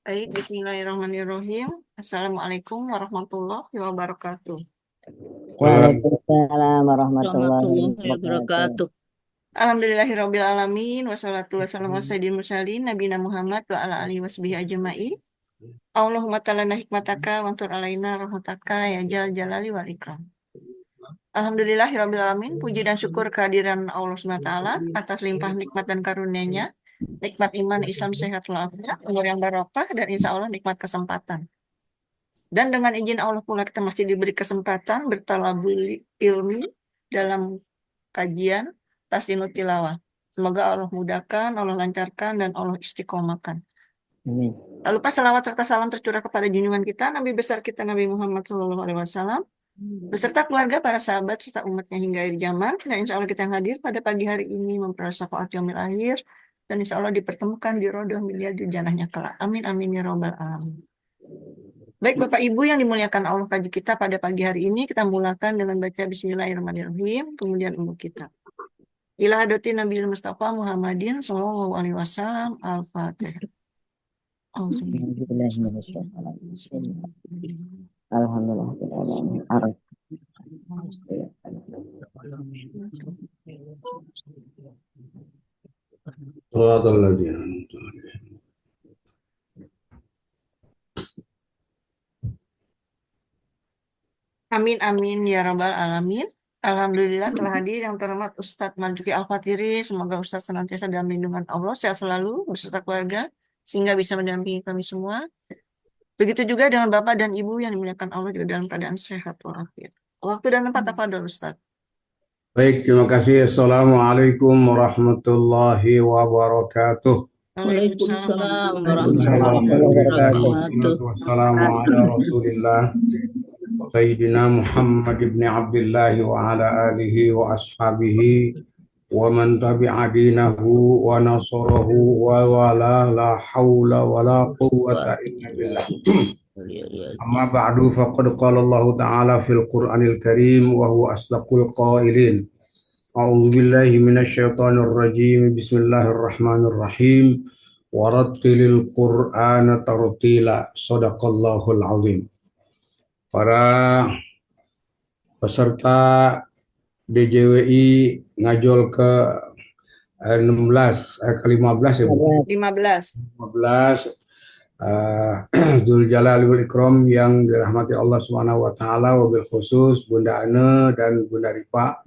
Baik, bismillahirrahmanirrahim. Assalamualaikum warahmatullahi wabarakatuh. Waalaikumsalam warahmatullahi Warahmatullahi wabarakatuh. wabarakatuh. Alhamdulillahirabbil alamin wassalatu wassalamu ala sayyidil mursalin nabiyina Muhammad wa ala alihi wasbihi ajmain. Allahumma talana hikmataka wa antur alaina rahmataka ya jal jalali wal ikram. Alhamdulillahirabbil alamin, puji dan syukur kehadiran Allah SWT atas limpah nikmat dan karunia-Nya, nikmat iman, Islam, sehat walafiat, umur yang barokah, dan insya Allah nikmat kesempatan. Dan dengan izin Allah pula kita masih diberi kesempatan bertalabul ilmi dalam kajian Tasdinut Tilawah. Semoga Allah mudahkan, Allah lancarkan, dan Allah istiqomahkan. Amin. Tak lupa salawat serta salam tercurah kepada junjungan kita, Nabi besar kita Nabi Muhammad SAW, beserta keluarga, para sahabat, serta umatnya hingga akhir zaman. Dan insya Allah kita yang hadir pada pagi hari ini memperoleh syafaat yaumil akhir, dan insya Allah dipertemukan di rodoh miliar di janahnya kelak. Amin, amin, ya robbal alamin. Baik Bapak Ibu yang dimuliakan Allah, kaji kita pada pagi hari ini kita mulakan dengan baca Bismillahirrahmanirrahim, kemudian umur kita. Ila hadati Nabi Mustafa Muhammadin Sallallahu Alaihi Wasallam. Al-Fatihah. Alhamdulillah. Amin amin ya rabbal alamin. Alhamdulillah telah hadir yang terhormat Ustadz Marzuki Al-Fatiri. Semoga Ustadz senantiasa dalam lindungan Allah, sehat selalu beserta keluarga sehingga bisa mendampingi kami semua. Begitu juga dengan Bapak dan Ibu yang dimuliakan Allah juga dalam keadaan sehat walafiat. Waktu dan tempat apa dulu Ustadz? Baik, terima kasih. Assalamualaikum warahmatullahi wabarakatuh. Waalaikumsalam warahmatullahi wabarakatuh. Wassalamu ala Rasulillah Sayyidina Muhammad ibn Abdullah wa ala alihi wa ashabihi wa man tabi'a dinahu wa nasarahu wa wala la hawla wa la quwwata illa billah. Amma ba'du faqad qala Allah ta'ala fil Qur'anil Karim wa huwa asdaqul qailin. A'udzu billahi minasyaitonir rajim. Bismillahirrahmanirrahim. Warattilil Qur'ana tartila. Shadaqallahul azim. Para peserta DJWI ngajol ke 15 ya Bu? 15. 15 Dzul Jalali wal Ikram yang dirahmati Allah Subhanahu wa taala, wabil khusus Bunda Ane dan Bunda Ripa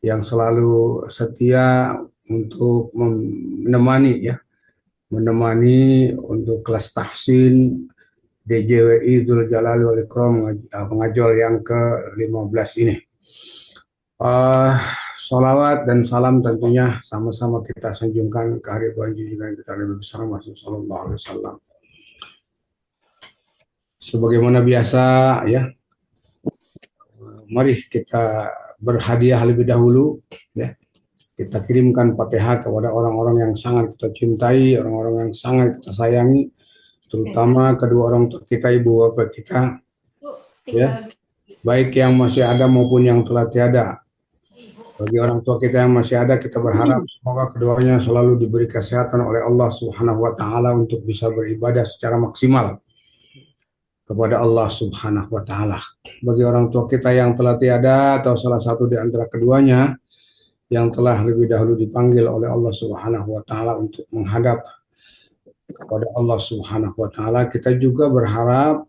yang selalu setia untuk menemani untuk kelas tahsin DJWI Dzul Jalali wal Ikram pengajol yang ke-15 ini. Salawat dan salam tentunya sama-sama kita sanjungkan ke hadirat junjungan kita Nabi besar Muhammad sallallahu alaihi wasallam. Sebagaimana biasa ya, mari kita berhadiah lebih dahulu ya. Kita kirimkan Fatihah kepada orang-orang yang sangat kita cintai, orang-orang yang sangat kita sayangi, terutama kedua orang tua kita, ibu bapak kita ya, baik yang masih ada maupun yang telah tiada. Bagi orang tua kita yang masih ada, kita berharap semoga keduanya selalu diberi kesehatan oleh Allah Subhanahu wa taala untuk bisa beribadah secara maksimal kepada Allah Subhanahu wa taala. Bagi orang tua kita yang telah tiada atau salah satu di antara keduanya yang telah lebih dahulu dipanggil oleh Allah Subhanahu wa taala untuk menghadap kepada Allah Subhanahu wa taala, kita juga berharap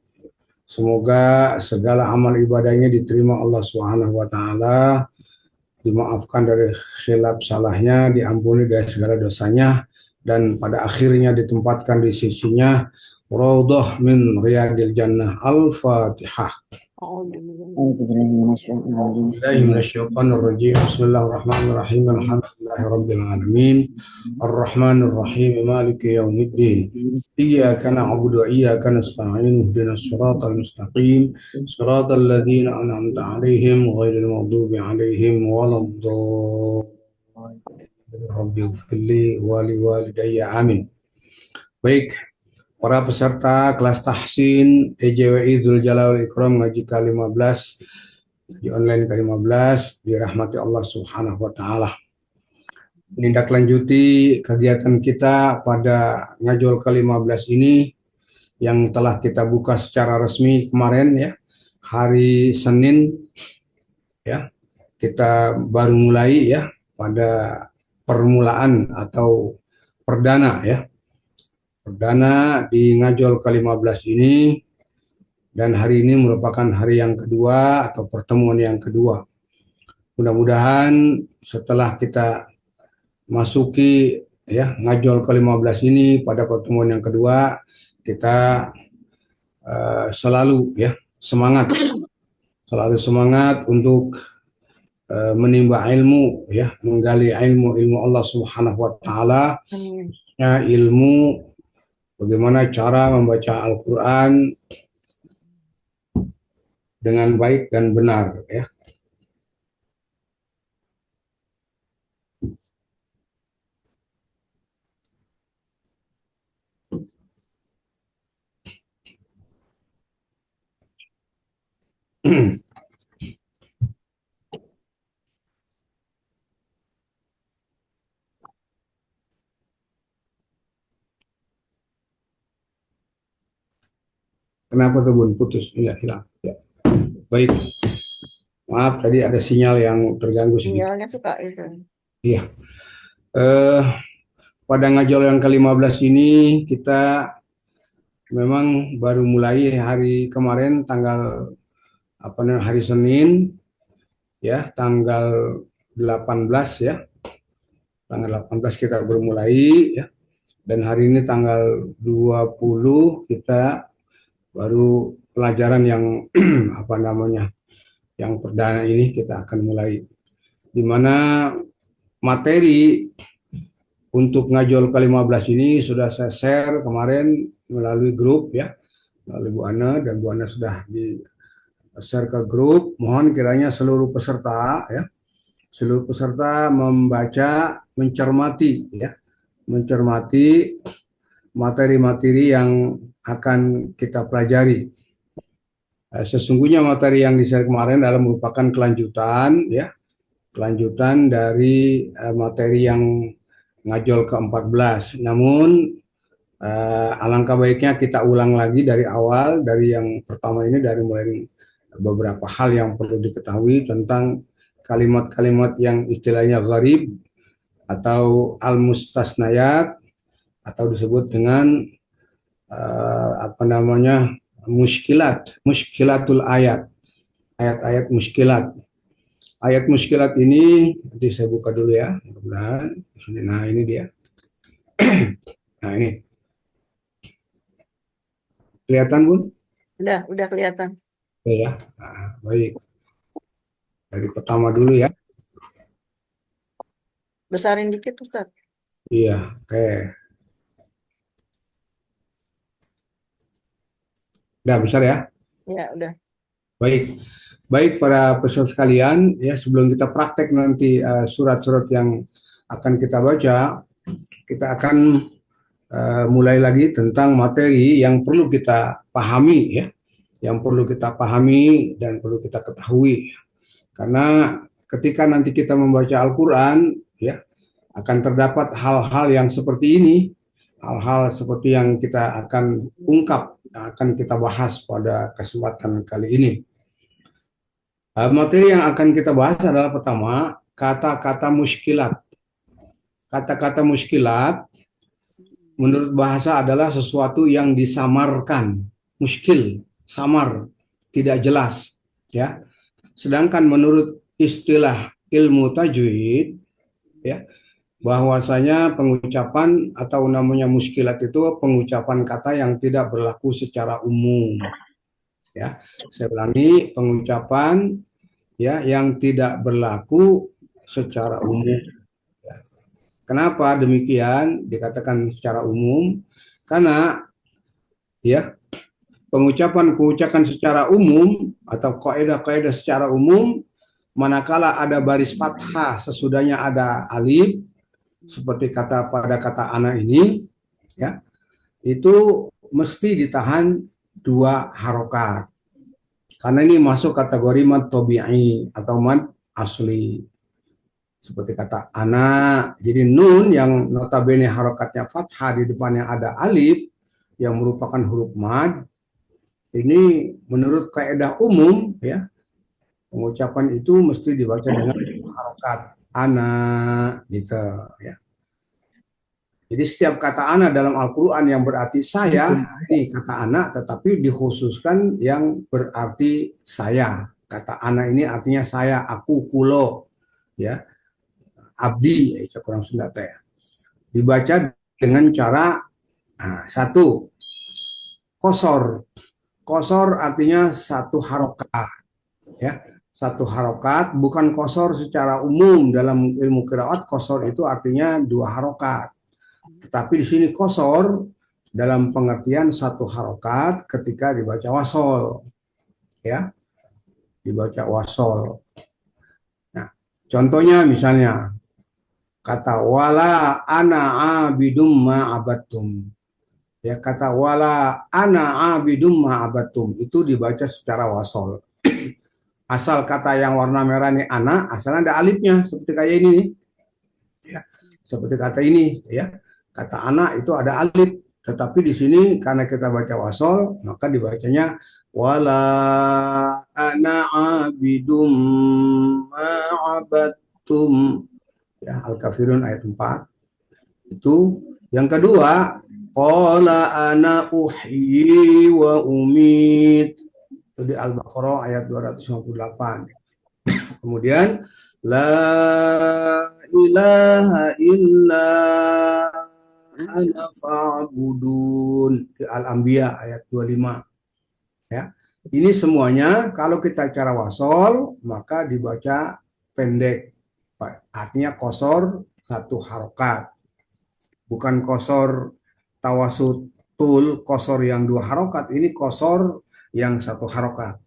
semoga segala amal ibadahnya diterima Allah Subhanahu wa taala, dimaafkan dari khilaf salahnya, diampuni dari segala dosanya, dan pada akhirnya ditempatkan di sisinya raudhah min riyadil jannah. Al-Fatihah. Bismillahirrahmanirrahim. Bismillahirrahmanirrahim. Alhamdulillahirabbil alamin. Arrahmanir rahim. Maliki yaumiddin. Iyyaka na'budu wa iyyaka nasta'in. Ihdinas siratal mustaqim. Siratal ladzina an'amta 'alaihim ghairil maghdubi 'alaihim waladdallin. Rabbighfirli wa liwalidayya. Amin. Baik. Para peserta kelas tahsin DJWI Dzul Jalali wal Ikram ngaji ke-15 di online ke-15 dirahmati Allah Subhanahu wa taala. Menindaklanjuti kegiatan kita pada ngajol ke-15 ini yang telah kita buka secara resmi kemarin ya, hari Senin ya, kita baru mulai ya pada permulaan atau perdana ya, perdana di Ngajol ke-15 ini, dan hari ini merupakan hari yang kedua atau pertemuan yang kedua. Mudah-mudahan setelah kita masuki ya Ngajol ke-15 ini pada pertemuan yang kedua, kita selalu ya selalu semangat untuk menimba ilmu ya, menggali ilmu Allah Subhanahu wa taala, Amin. ya, ilmu bagaimana cara membaca Al-Qur'an dengan baik dan benar ya. Kenapa tuh Bun? Putus? Iya, hilang. Ya. Baik. Maaf tadi ada sinyal yang terganggu sedikit. Sinyalnya suka itu. Iya. Pada ngajol yang ke-15 ini kita memang baru mulai hari kemarin tanggal hari Senin ya, tanggal 18 ya. Tanggal 18 kita baru mulai ya. Dan hari ini tanggal 20 kita baru pelajaran yang yang perdana ini kita akan mulai, di mana materi untuk ngajol ke-15 ini sudah saya share kemarin melalui grup ya, melalui Bu Ana, dan Bu Ana sudah di share ke grup. Mohon kiranya seluruh peserta ya, seluruh peserta membaca, mencermati ya, mencermati materi-materi yang akan kita pelajari. Sesungguhnya materi yang di-share kemarin adalah merupakan kelanjutan ya, kelanjutan dari materi yang ngajol ke-14. Namun alangkah baiknya kita ulang lagi dari awal, dari yang pertama ini, dari mulai beberapa hal yang perlu diketahui tentang kalimat-kalimat yang istilahnya gharib atau al-mustasnayat, atau disebut dengan muskilatul ayat, ayat-ayat muskilat. Ayat muskilat ini nanti saya buka dulu ya, mudah-mudahan. Nah ini dia. Nah ini kelihatan Bun? Udah kelihatan. Oke ya. Nah, baik. Dari pertama dulu ya. Besarin dikit Ustaz. Iya, oke. Udah besar ya? Ya, udah. Baik. Baik para peserta sekalian, ya sebelum kita praktek nanti surat-surat yang akan kita baca, kita akan mulai lagi tentang materi yang perlu kita pahami ya, yang perlu kita pahami dan perlu kita ketahui. Karena ketika nanti kita membaca Al-Quran, ya akan terdapat hal-hal yang seperti ini, hal-hal seperti yang kita akan ungkap, akan kita bahas pada kesempatan kali ini. Materi yang akan kita bahas adalah pertama, kata-kata muskilat. Kata-kata muskilat menurut bahasa adalah sesuatu yang disamarkan, muskil, samar, tidak jelas, ya. Sedangkan menurut istilah ilmu tajwid, ya, bahwasanya pengucapan atau namanya muskilat itu pengucapan kata yang tidak berlaku secara umum. Ya, saya ulangi, pengucapan ya yang tidak berlaku secara umum. Kenapa demikian dikatakan secara umum? Karena ya pengucapan secara umum atau kaidah-kaidah secara umum, manakala ada baris fathah sesudahnya ada alif, seperti pada kata ana ini, ya itu mesti ditahan 2 harokat. Karena ini masuk kategori mad tabi'i atau mad asli. Seperti kata ana, jadi nun yang notabene harokatnya fathah, di depannya ada alif, yang merupakan huruf mad, ini menurut kaidah umum ya, pengucapan itu mesti dibaca dengan harokat ana gitu ya. Jadi setiap kata ana dalam Al-Quran yang berarti saya, ini kata ana, tetapi dikhususkan yang berarti saya. Kata ana ini artinya saya, aku, kulo, ya, abdi, ya, kurang Sunda teh. Dibaca dengan cara satu, kosor. Kosor artinya satu harokat, ya. Satu harokat, bukan kosor secara umum dalam ilmu qiraat. Kosor itu artinya dua harokat. Tetapi di sini kosor dalam pengertian satu harokat ketika dibaca wasol, ya, dibaca wasol. Nah, contohnya misalnya kata wala ana abidum ma'abattum. Ya, kata wala ana abidum ma'abattum itu dibaca secara wasol. Asal kata yang warna merah ini ana, asalnya ada alifnya seperti kayak ini nih. Ya, seperti kata ini, ya. Kata anak itu ada alif, tetapi di sini karena kita baca wasol, maka dibacanya wala ana abidum ma'abattum. Ya, Al-Kafirun ayat 4. Itu yang kedua, qala ana uhyi wa umit. Itu di Al-Baqarah ayat 258. Kemudian la ilaha illa ana fa'budun, di Al-Anbiya ayat 25. Ya. Ini semuanya kalau kita cara wasol maka dibaca pendek. Artinya kosor satu harokat. Bukan kosor tawasutul, kosor yang dua harokat. Ini kosor yang satu harokat.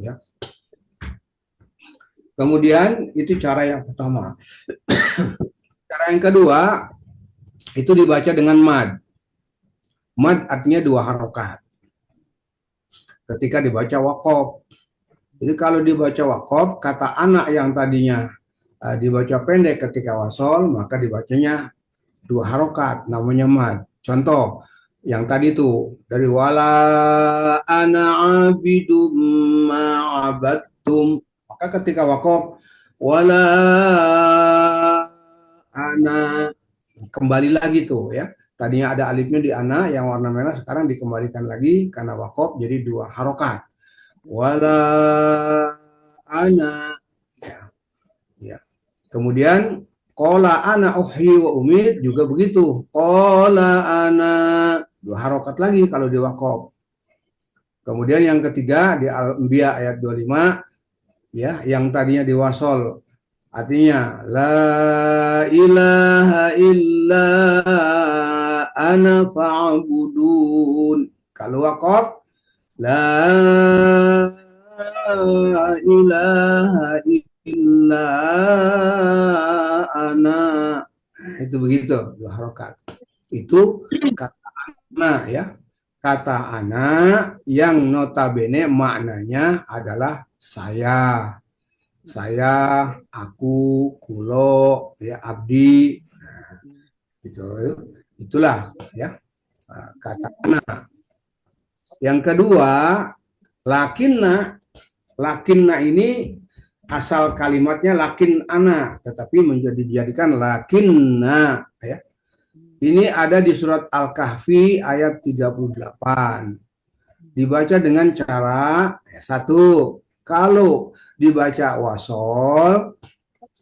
Ya. Kemudian itu cara yang pertama. Cara yang kedua itu dibaca dengan mad. Mad artinya dua harokat. Ketika dibaca wakof. Jadi kalau dibaca wakof, kata anak yang tadinya dibaca pendek ketika wasol, maka dibacanya dua harokat, namanya mad. Contoh, yang tadi itu dari wala ana abidum ma'abattum. Maka ketika wakof, wala ana, kembali lagi tuh ya. Tadinya ada alifnya di ana yang warna merah, sekarang dikembalikan lagi karena wakof jadi dua harokat. Wala ana, ya, ya. Kemudian qala ana uhyi wa umit juga begitu. Qala ana, dua harokat lagi kalau di wakof. Kemudian yang ketiga di Al-Anbiya ayat 25, ya, yang tadinya di wasol artinya la ilaha illa ana fa'budun. Kalau wakof la ilaha illa ana. Itu begitu dua harokat. Itu kata ana, ya. Kata ana yang notabene maknanya adalah saya. Saya, aku, kulo, ya, abdi. Nah, gitu. Itulah ya kata ana. Yang kedua, lakinna. Lakinna ini asal kalimatnya lakin ana, tetapi dijadikan lakinna, ya. Ini ada di surat Al-Kahfi ayat 38. Dibaca dengan cara satu, kalau dibaca wasol,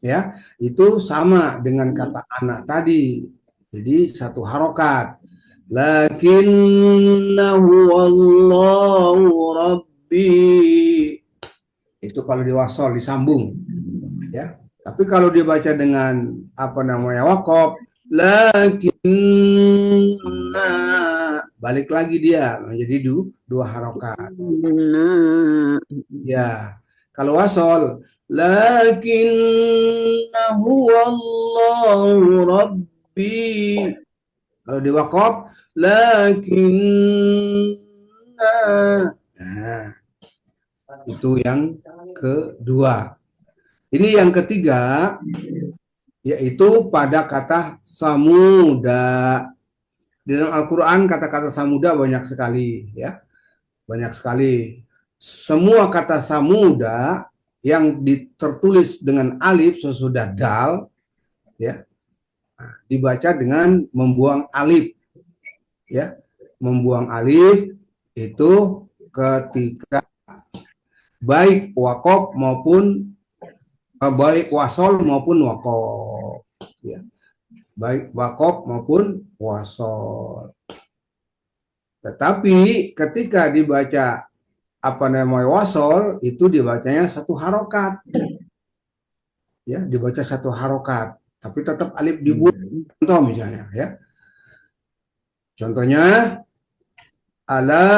ya, itu sama dengan kata anak tadi. Jadi satu harokat. Lakinnahu wallahu rabbi. Itu kalau diwasol, disambung. Ya. Tapi kalau dibaca dengan wakof, lakinna, balik lagi dia menjadi dua harokat. Ya, kalau wasol, lakinnahu wallahu rabbi. Kalau di wakof, lakinna. Nah, itu yang kedua. Ini yang ketiga, yaitu pada kata samuda. Di dalam Al-Quran kata-kata samuda banyak sekali, ya, banyak sekali. Semua kata samuda yang tertulis dengan alif sesudah dal, ya, dibaca dengan membuang alif, ya, membuang alif itu ketika baik wakaf maupun baik wasol maupun wakaf, ya, baik wakaf maupun wasol. Tetapi ketika dibaca apa namanya wasol itu dibacanya satu harokat, ya, dibaca satu harokat, tapi tetap alif dibuang. Contoh misalnya, ya, contohnya ala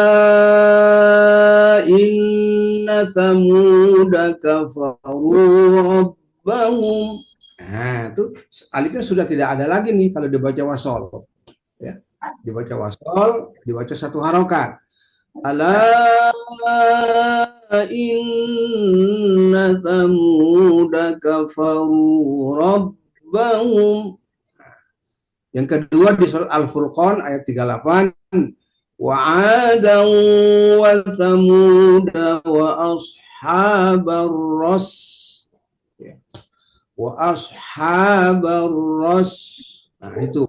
inna samuda kafaru rabbahum. Nah, itu alifnya sudah tidak ada lagi nih kalau dibaca wasol, ya. Dibaca wasol, dibaca satu harokat. Ala inna samuda kafaru rabbahum. Yang kedua di surat Al-Furqan ayat 38, wa 'adan wa samuda wa ashabar ras, wa ashabar ras. Nah, itu.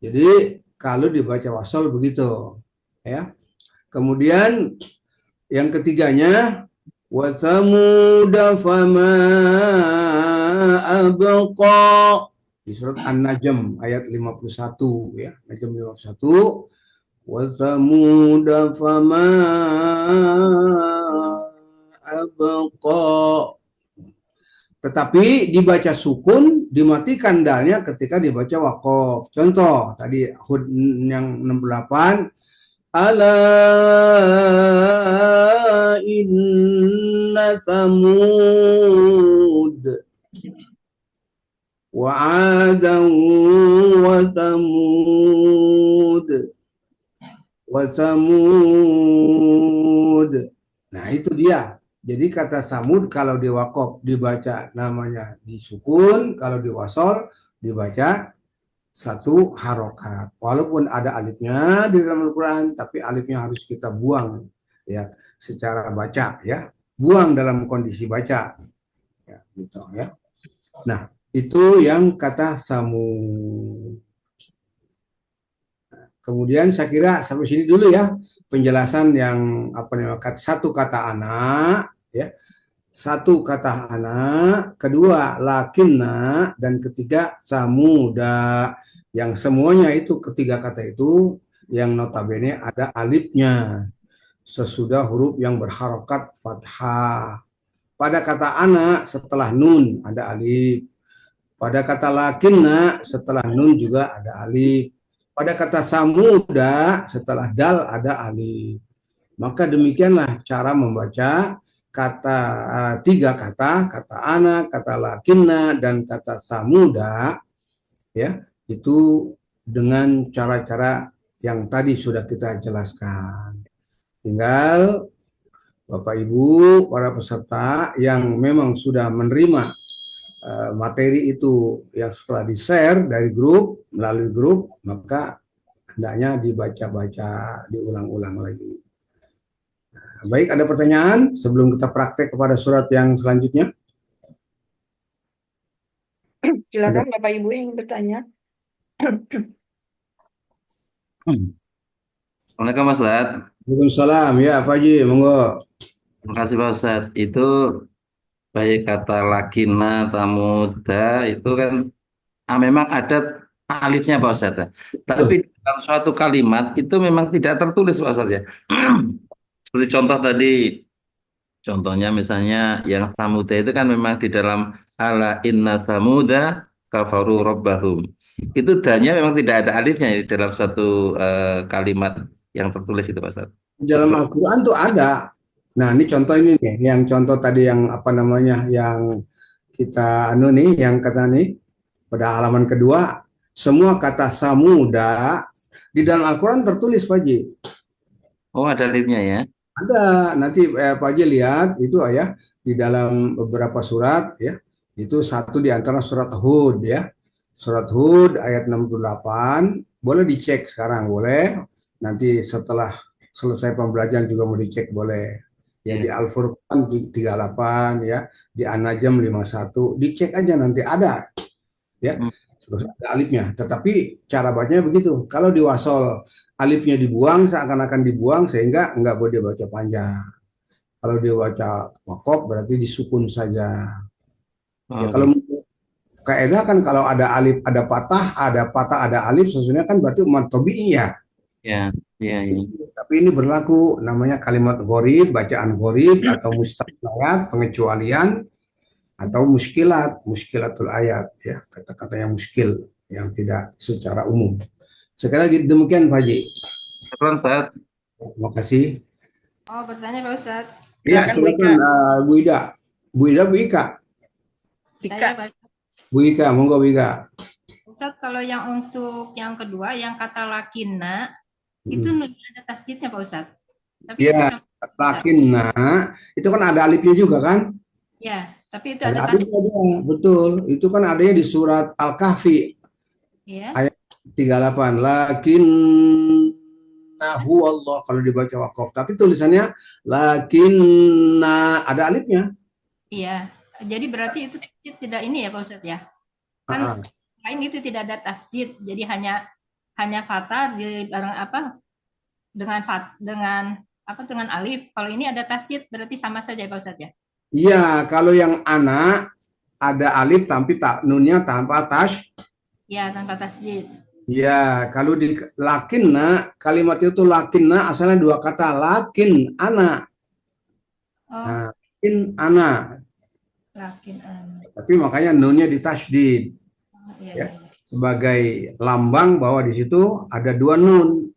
Jadi kalau dibaca wasol begitu, ya. Kemudian yang ketiganya wa samuda fama abqa di surat An-Najm ayat 51, ya, Najm 51, wa samuda fama abqa. Tetapi dibaca sukun, dimatikan dalnya ketika dibaca wakaf. Contoh tadi Hud yang 68, ala inna samud wa adan wa samud wa samud. Nah, itu dia. Jadi kata samud kalau di wakaf dibaca namanya disukun, kalau di wasol dibaca satu harokat. Walaupun ada alifnya di dalam Al-Quran, tapi alifnya harus kita buang, ya, secara baca, ya, buang dalam kondisi baca, ya, gitu, ya. Nah, itu yang kata samud. Kemudian saya kira sampai sini dulu, ya, penjelasan yang apa namanya satu kata anak, ya, satu kata anak, kedua lakinna, dan ketiga samuda, yang semuanya itu ketiga kata itu yang notabene ada alifnya sesudah huruf yang berharokat fathah. Pada kata anak setelah nun ada alif. Pada kata lakinna setelah nun juga ada alif. Pada kata samuda setelah dal ada alif. Maka demikianlah cara membaca kata tiga kata anak, kata lakinna, dan kata samuda, ya, itu dengan cara-cara yang tadi sudah kita jelaskan. Tinggal Bapak Ibu para peserta yang memang sudah menerima materi itu yang setelah di-share dari grup, melalui grup, maka hendaknya dibaca-baca, diulang-ulang lagi. Baik, ada pertanyaan sebelum kita praktek kepada surat yang selanjutnya? Silakan Bapak Ibu yang bertanya. Assalamualaikum Pak Ustadz. Waalaikumsalam, ya Pak Haji, monggo. Terima kasih Pak Ustadz. Itu baik kata lakina, tamuda, itu kan memang ada alifnya Pak Ustadz. Tapi dalam suatu kalimat itu memang tidak tertulis Pak Ustadz, ya. Seperti contoh tadi, contohnya misalnya yang samuda itu kan memang di dalam ala inna samuda kafaru rabbahum. Itu danya memang tidak ada alifnya di dalam suatu kalimat yang tertulis itu Pak Ustadz. Di dalam Al-Quran tuh ada. Nah, ini contoh ini nih, yang contoh tadi yang apa namanya, yang kita nih, yang kata nih pada halaman kedua, semua kata samuda di dalam Al-Quran tertulis Pak Haji. Oh, ada alifnya ya? Ada, nanti Pak Haji lihat itu ya di dalam beberapa surat, ya. Itu satu di antara surat Hud, ya. Surat Hud ayat 68 Boleh dicek sekarang, boleh. Nanti setelah selesai pembelajaran juga mau dicek, boleh. Ya di Ya. Al-Furqan 38 ya, di An-Najm 51, dicek aja nanti ada ya. Hmm. Terus ada alifnya. Tetapi cara bacanya begitu. Kalau di wasol alifnya dibuang seakan-akan dibuang sehingga nggak boleh dibaca panjang. Kalau dia baca wakaf berarti disukun saja. Ya Oh, kalau gitu. menurut kaidah kan kalau ada alif ada patah ada alif sebenarnya kan berarti umat tabi'i ya. Ya, ya, ya. Tapi ini berlaku namanya kalimat gharib, bacaan gharib atau mustasnayat, pengecualian atau muskilatul ayat ya, kata-kata yang muskil yang tidak secara umum. Sekali lagi demikian Pak Haji. Syukran, Ustaz. Terima kasih. Oh, bertanya Pak Ustadz. Ya, Silakan Bu Ika. silakan Bu Ida. Bu Ida, Bu Ika. Ika. Saya Pak Bu Ika, monggo Bu Ika. Ustadz, kalau yang untuk yang kedua, yang kata lakina, itu ada tasdidnya Pak Ustadz. Tapi itu Ya, sama- lakinna itu kan ada alifnya juga kan? Ya, tapi itu Ada ada alifnya tasdid. dia, betul. Itu kan adanya di surat Al-Kahfi Ya, ayat 38. Lakinnahu Allah kalau dibaca wakaf. Tapi tulisannya lakinna ada alifnya. iya. Jadi berarti itu tasdid tidak ini ya Pak Ustadz ya? Ah, Kan lain itu tidak ada tasdid, jadi hanya fathah di barang apa dengan dengan alif. Kalau ini ada tasdid berarti sama saja ya Pak Ustadz ya? Iya, kalau yang anak ada alif tapi tak nunnya tanpa tash. Ya, tanpa tasdid. Ya, kalau di lakinna kalimat itu lakinna asalnya dua kata lakin anak. Oh, Nah, lakin anak. lakin. Tapi makanya nunnya ditasydid Iya, ya, iya. sebagai lambang bahwa di situ ada dua nun,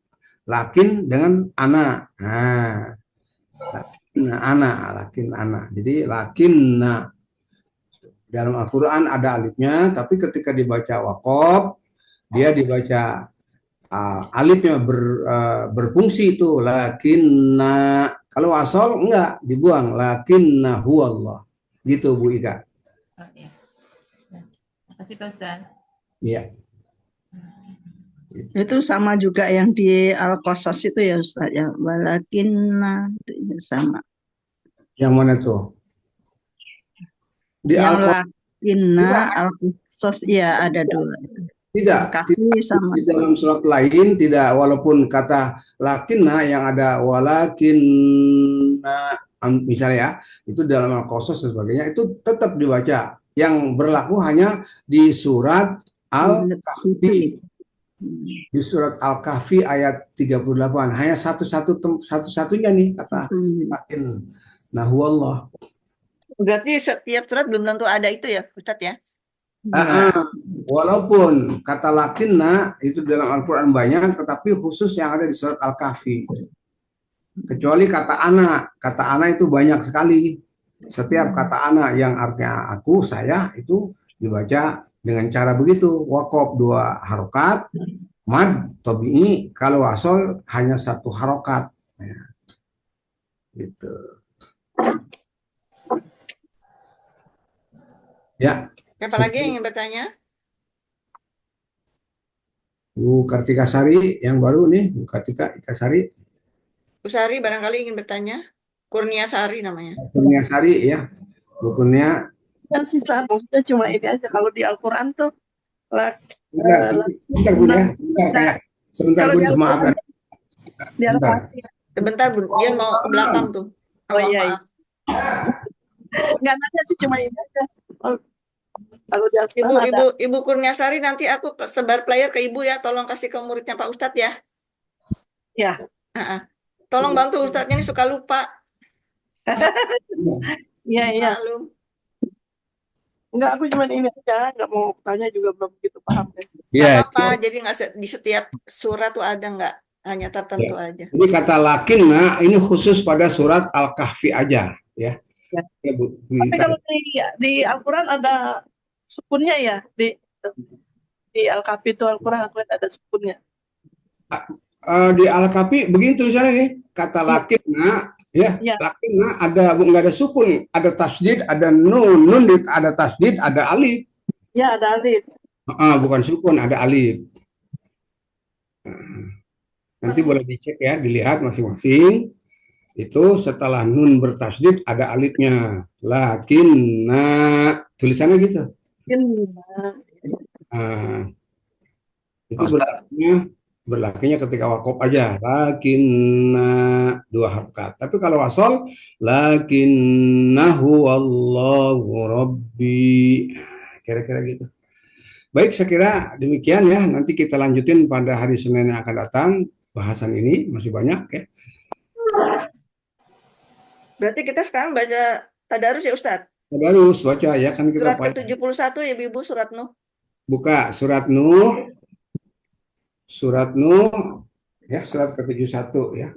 lakin dengan anak. Nah, lakin anak. Jadi lakinna dalam Al-Quran ada alifnya, tapi ketika dibaca wakaf dia dibaca alifnya berfungsi itu lakinna. Kalau asal enggak dibuang lakinna huwallah. Gitu Bu Ika. Oh, iya. Terima kasih Pak Ustadz. Iya. Itu sama juga yang di Al-Qasas itu ya Ustaz ya. Walakinna itu ya sama. Yang mana tuh? Di Yang Al-Quran lakinna Al-Qasas ya ada dua. tidak. Al-Kahfi sama. Di dalam surat lain tidak, walaupun kata lakinna yang ada walakinna misalnya ya, itu dalam Al-Qasas dan sebagainya itu tetap dibaca. Yang berlaku hanya di surat Al-Kahfi. Di surat Al-Kahfi ayat 38 hanya satu-satunya nih kata lakin nahuallah. Berarti setiap surat belum tentu ada itu ya, Ustadz ya? Walaupun kata lakinna itu dalam Al-Quran banyak, tetapi khusus yang ada di surat Al-Kahfi. Kecuali kata anak itu banyak sekali. Setiap kata anak yang artinya aku, saya itu dibaca dengan cara begitu. Wakaf 2 harokat, mad, tabi'i, kalau wasol hanya 1 harokat. Ya. Gitu. Ya. Siapa lagi yang ingin bertanya? Bu Kartika Sari yang baru nih, Bu Kartika Sari. Bu Sari barangkali ingin bertanya. Kurnia Sari namanya. Kurnia Sari ya. Bu Kurnia. Yang sisa maksudnya cuma ini aja. Kalau di Al-Quran tuh Sebentar Bu ya. Sebentar Bu, maaf. di Al-Quran. Sebentar Bu, dia mau ke belakang tuh. Oh iya. Nggak nanya sih cuma ini aja. Kalau di Al-Quran Ibu Kurnia Sari, nanti aku sebar player ke Ibu ya. Tolong kasih ke muridnya Pak Ustadz ya. Ya. Tolong bantu Ustadznya, ini suka lupa. Iya. Maklum. Enggak, aku cuma ini aja. Nggak mau tanya juga belum begitu paham. Iya. Apa? Jadi nggak di setiap surat tuh ada nggak? Hanya tertentu aja. Jadi kata lakinna ini khusus pada surat Al-Kahfi aja ya. Ya Bu. Tapi kalau di Al-Quran ada sukunnya ya, di Al-Kahfi itu Al-Quran ada sukunnya. Di Al-Kahfi begini tulisannya nih, kata lakinna ya, lakinna ada nggak ada sukun, ada tasdid, ada nun ada tasdid, ada alif. Ya, ada alif. Bukan sukun, ada alif. Nanti boleh dicek ya, dilihat masing-masing. Itu setelah nun bertasydid ada alifnya. Lakinna, tulisannya gitu. Inna. Nah, itu Pak Ustadz, berlakunya ketika wakaf aja. Lakinna, dua harokat. Tapi kalau wasol, lakinnahu wallahu rabbi. Nah, kira-kira gitu. Baik, saya kira demikian ya. Nanti kita lanjutin pada hari Senin yang akan datang. Bahasan ini masih banyak ya. Berarti kita sekarang baca tadarus ya Ustadz? Harus baca ya, kan kita Surat ke-71 ya Ibu, surat Nuh. buka surat Nuh, ya, surat ke-71 ya.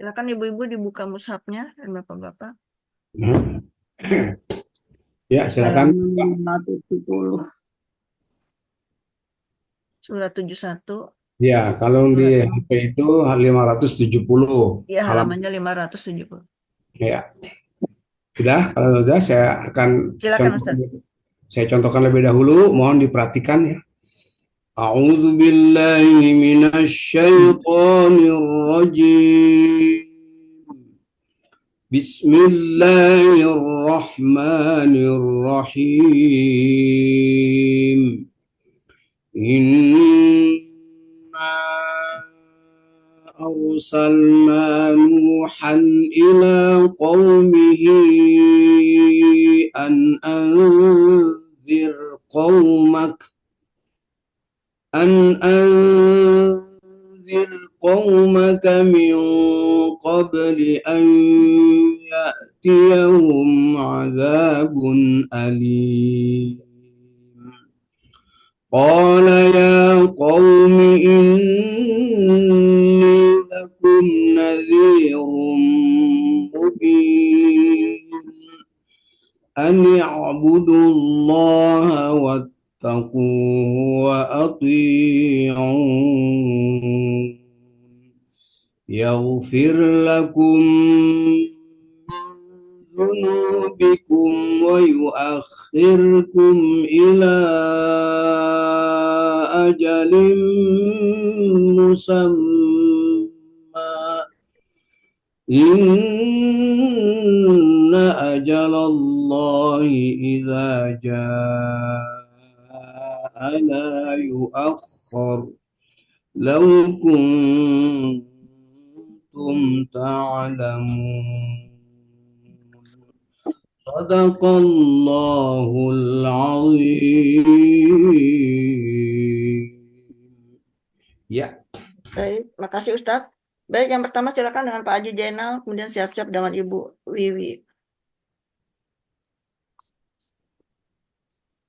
Silakan ibu-ibu dibuka mushafnya dan bapak-bapak. Ya, silakan. Halaman 570. Surat 71. Ya, kalau di HP itu 570 Ya, halaman. halamannya 570. Ya, sudah. Kalau sudah, saya akan Silakan Ustadz. contohkan lebih dahulu. Mohon diperhatikan ya. A'udzu billahi minasyaitonir rajim. Bismillahirrahmanirrahim. Inna arsalna Nuhan ila qaumihi an anzir qaumak min qabli an ya'tiyahum azabun alim. Qala ya qaumi inni lakum nadhirum mubin an i'budullaha wattaquhu wa ati'un yaghfir lakum ذنوبكم ويؤخركم إلى أجل مسمى إن أجل الله إذا جاء لا يؤخر لو كنتم تعلمون Sadaqallahul azim. Ya. Baik, makasih Ustadz. Baik, yang pertama silakan dengan Pak Haji Jainal, kemudian siap-siap dengan Ibu Wiwi.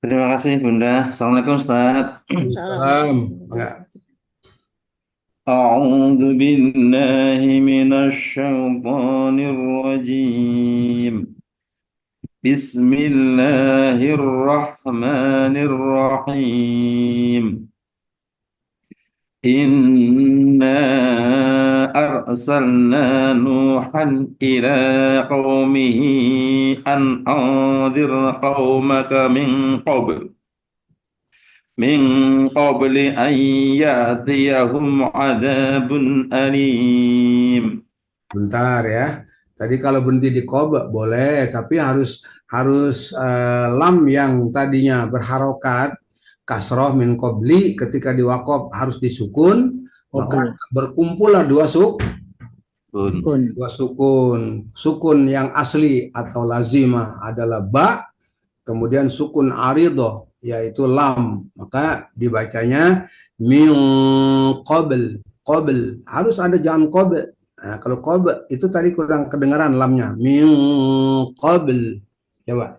terima kasih Bunda. Assalamualaikum Ustadz. Salam. Enggak. أعوذ بالله من الشيطان الرجيم بسم الله الرحمن الرحيم إنا أرسلنا نوحا إلى قومه أن أنذر قومك من قبل أن يأتيهم عذاب أليم. Bentar ya. Tadi kalau berhenti di qob boleh, tapi harus lam yang tadinya berharokat kasroh min qobli ketika di waqaf harus disukun, maka berkumpullah dua sukun. Sukun yang asli atau lazimah adalah ba, kemudian sukun aridoh yaitu lam, maka dibacanya min qabl. Harus ada jangan qabl. Nah, kalau qabl itu tadi kurang kedengaran lamnya. Min qabl. Coba.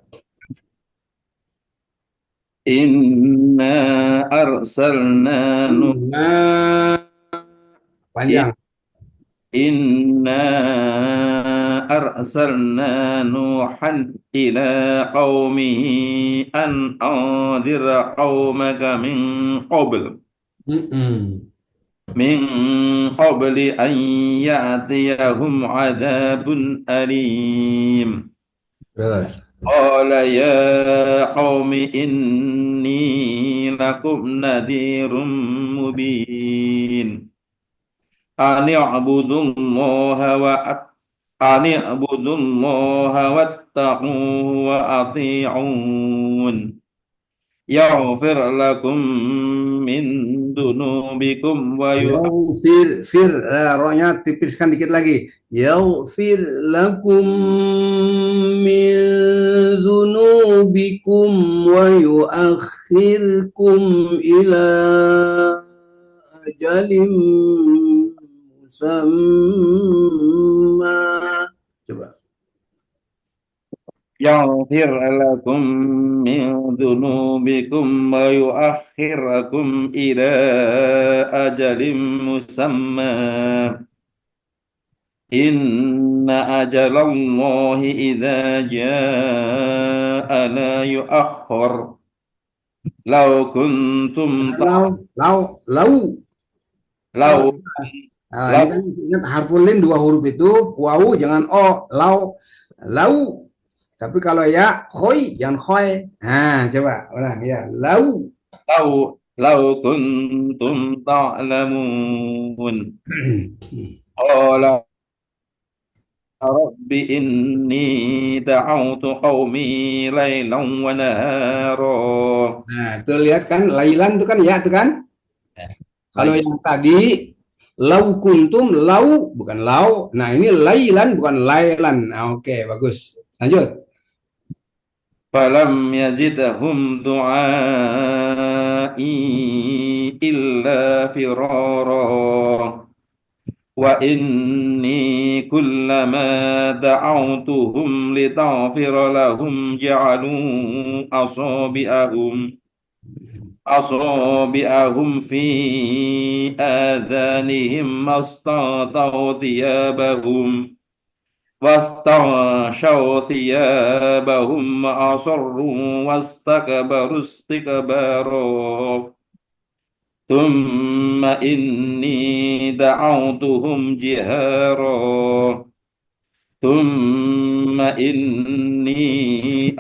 Inna arsalna Nuh Nah, panjang. Inna arsalna Nuhan ila qaumihi an anzir qaumaka Mm-mm. min qabli an ya'tiyahum adabun alim. Terus. Qala ya qaumi inni lakum nadhirum mubin. Ani'budullaha wattaquhu wa ati'un. Yaghfir lakum min dunubikum wa Yaghfir, rohnya tipiskan dikit lagi. Yaghfir lakum min dzunubikum wa yuakhirkum ila ajalin musamma. Coba. yaghfir lakum min dunubikum wa yuakhirakum ila ajalin musamma. Inna ajalallahi idza jaa la yuakhkhar. Law kuntum Lau. law Nah, ini kan ingat harful lin 2 huruf itu, wawu jangan o, lau. Tapi kalau ya, khoi jangan khoi. Nah, coba ulang ya, lau. law kuntum ta'lamun. Qala rabbi inni da'awtu qaumi laylan wa nahara. Nah, tuh lihat kan, lailan itu kan ya, itu kan. Kalau yang tadi lau kuntum, lau bukan lau. Nah, ini lailan bukan lailan. Nah, oke, bagus. Lanjut. Falam yazidhum du'ai illa firara. Wa inni kullama da'awtuhum litaghfira lahum ja'alu asabi'ahum fi adhanihim واستغشوا ثيابهم وأصروا واستكبروا استكبارا ثم إني دعوتهم جهارا ثم إني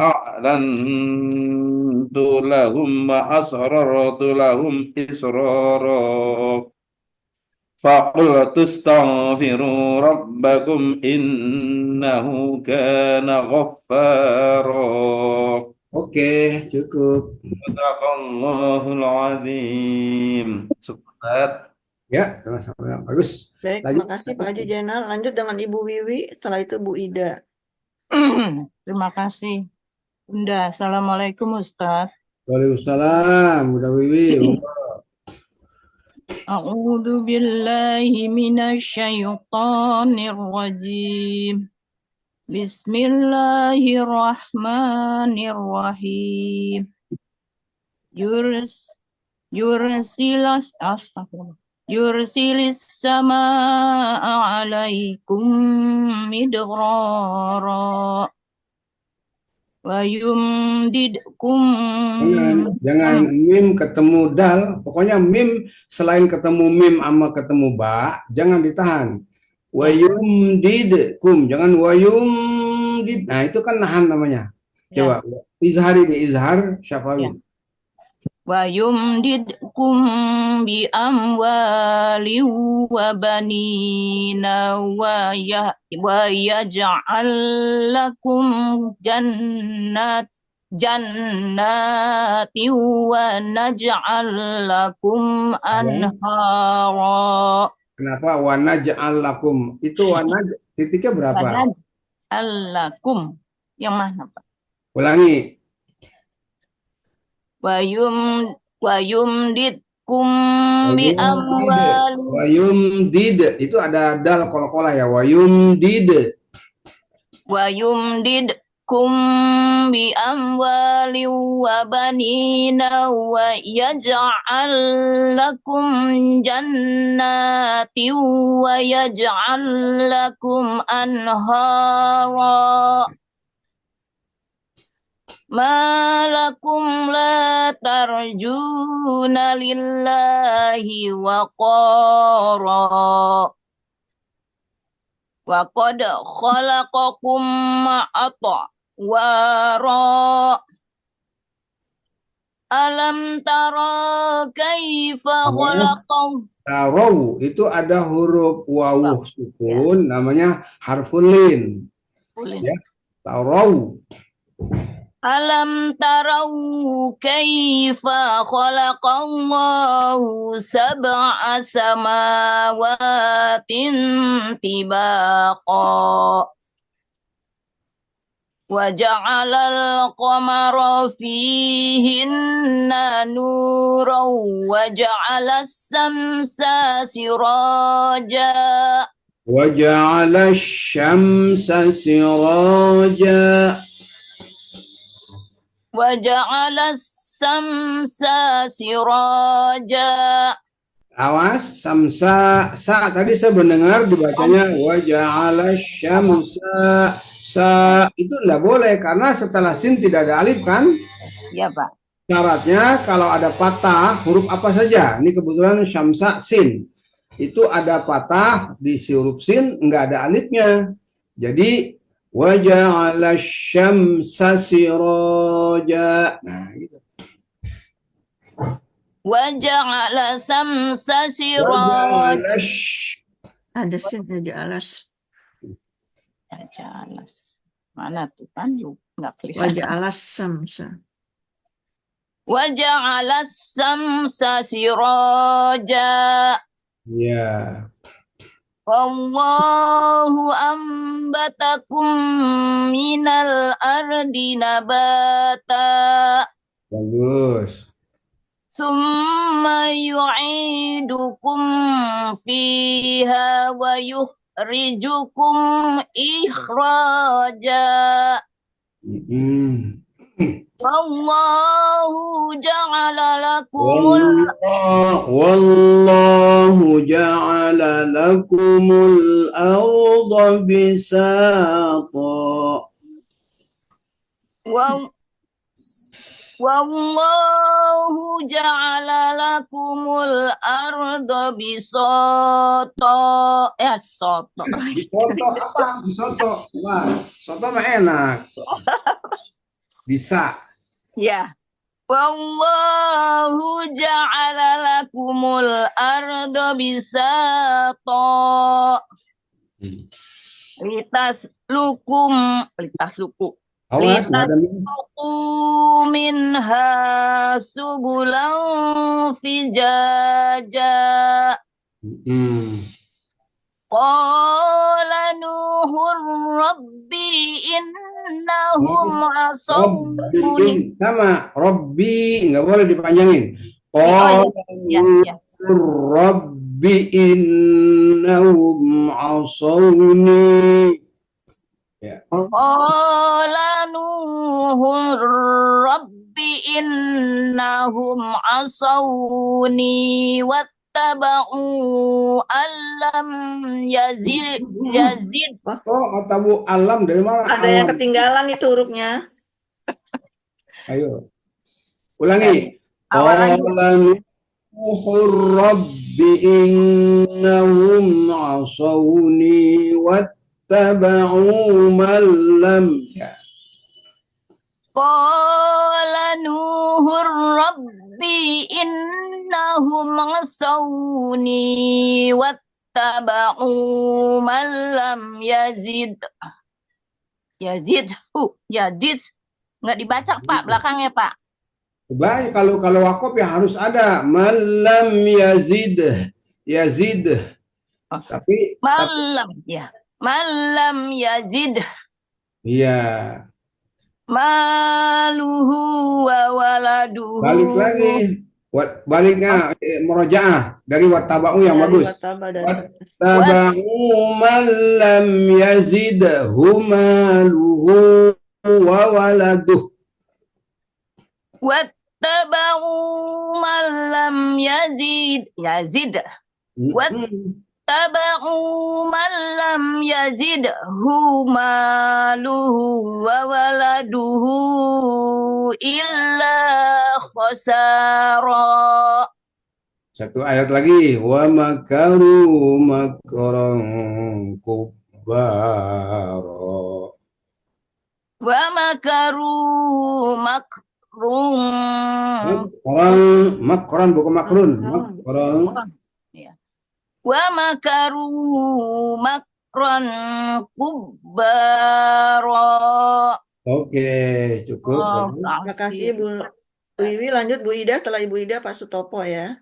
أعلنت لهم وأسررت لهم إسرارا فقلت استغفروا ربكم إنه كان غفارا. Oke, cukup. Sadaqallahul azim. Sukses. Ya, sama-sama. Bagus. Baik, Lanjut. terima kasih Pak Haji Jainal. Lanjut dengan Ibu Wiwi, setelah itu Bu Ida. Terima kasih, Bunda. Assalamualaikum, Ustaz. Waalaikumsalam, Bunda Wiwi. A'udzu billahi minasyaitonir rajim. Bismillahirrahmanirrahim. Yursilis samaa 'alaikum midrara wa yumdidkum. Jangan mim ketemu dal, pokoknya mim selain ketemu mim sama ketemu ba, jangan ditahan. Wa yumdidkum, jangan wa yumdid. Nah, itu kan nahan namanya. Coba izhar ini, izhar syafawi. Ya. Wa yumdidkum bi amwali wa banina wa yaj'al lakum jannati wa naj'al lakum anhara. Kenapa wa naj'al lakum? Itu wa titiknya berapa? Wa naj'al lakum. Yang mana, Pak? Ulangi. Wa yumdidkum bi amwal. Wa yumdid, itu ada dal kol-kolah ya. Wa yumdid. Wa yumdidkum بأموال وبنين ويجعل لكم جنات ويجعل لكم أنهارا ما لكم لا ترجون لله وقارا وقد خلقكم أطوارا ألم ترى كيف خلق Tarau itu ada huruf wawu sukun, namanya harful lin. Ya, tarau. ألم تروا كيف خلق الله سبع سماوات طباقا وجعل القمر فيهن نورا وجعل الشمس سراجا وجعل الشمس سراجا وجعل الشمس سراجا. Awas, samsa, sa tadi saya mendengar dibacanya waja'ala syamsa, sa itu enggak boleh karena setelah sin tidak ada alif kan? Ya Pak. Syaratnya kalau ada patah huruf apa saja. Ini kebetulan syamsa sin. Itu ada patah di si huruf sin enggak ada alifnya. Jadi waja'ala syamsa siraja. Nah, gitu. Waja'ala samsa siraja. Ada sin aja alas. Alas. Mana tuh kan nggak kelihatan. Wajah alas samsa. Waja'ala samsa siraja. Ya. Wallahu ambatakum minal ardi nabata. Bagus. Summa yu'idukum fiha wa yukhrijukum ikhraja. Wallahu ja'ala lakumul Wallahu ja'ala lakumul arda bisata. Wallahu ja'ala lakumul arda bisata. Soto. Bisoto apa? Bisoto. Wah, soto mah enak. Bisa. Ya. Wallahu ja'ala lakumul arda bisata. Litasluku. Awas, nggak ada Litasluku minha subulan fijaja. Qala Nuhur Rabbi innahum asawuni. sama Robbi nggak boleh dipanjangin. Rabbi innahum asawni. Qala Nuhur Rabbi innahum asawni wattaba'u alam yazid. Tabu alam dari mana? Ada yang ketinggalan itu hurufnya. Ayo. Ulangi. Qala Nuhur Rabbi innahum asawni wattaba'u man lam. Qala Nuhur Rabbi innahum asawni wattaba'u man lam yazid. Yazid nggak dibaca Pak belakangnya Pak. Baik, kalau wakaf ya harus ada malam yazid. Tapi malam yazid. Iya. Maluhu wa waladuhu. Balik lagi. Baliknya murojaah dari wattaba'u yang bagus. Wattaba'u man lam yazidhu maluhu wa waladuh. Wattaba'u man lam yazid. Wattaba'u man lam yazidhu maluhu wa waladuhu illa khasara. Satu ayat lagi, wa makaru makran kubbara. Wa makaru makrum. Makran bukan makrun, makran. Wa makaru makran kubbara. Oke, cukup. Terima kasih Bu Wiwi. Lanjut Bu Ida, setelah Ibu Ida Pak Sutopo ya.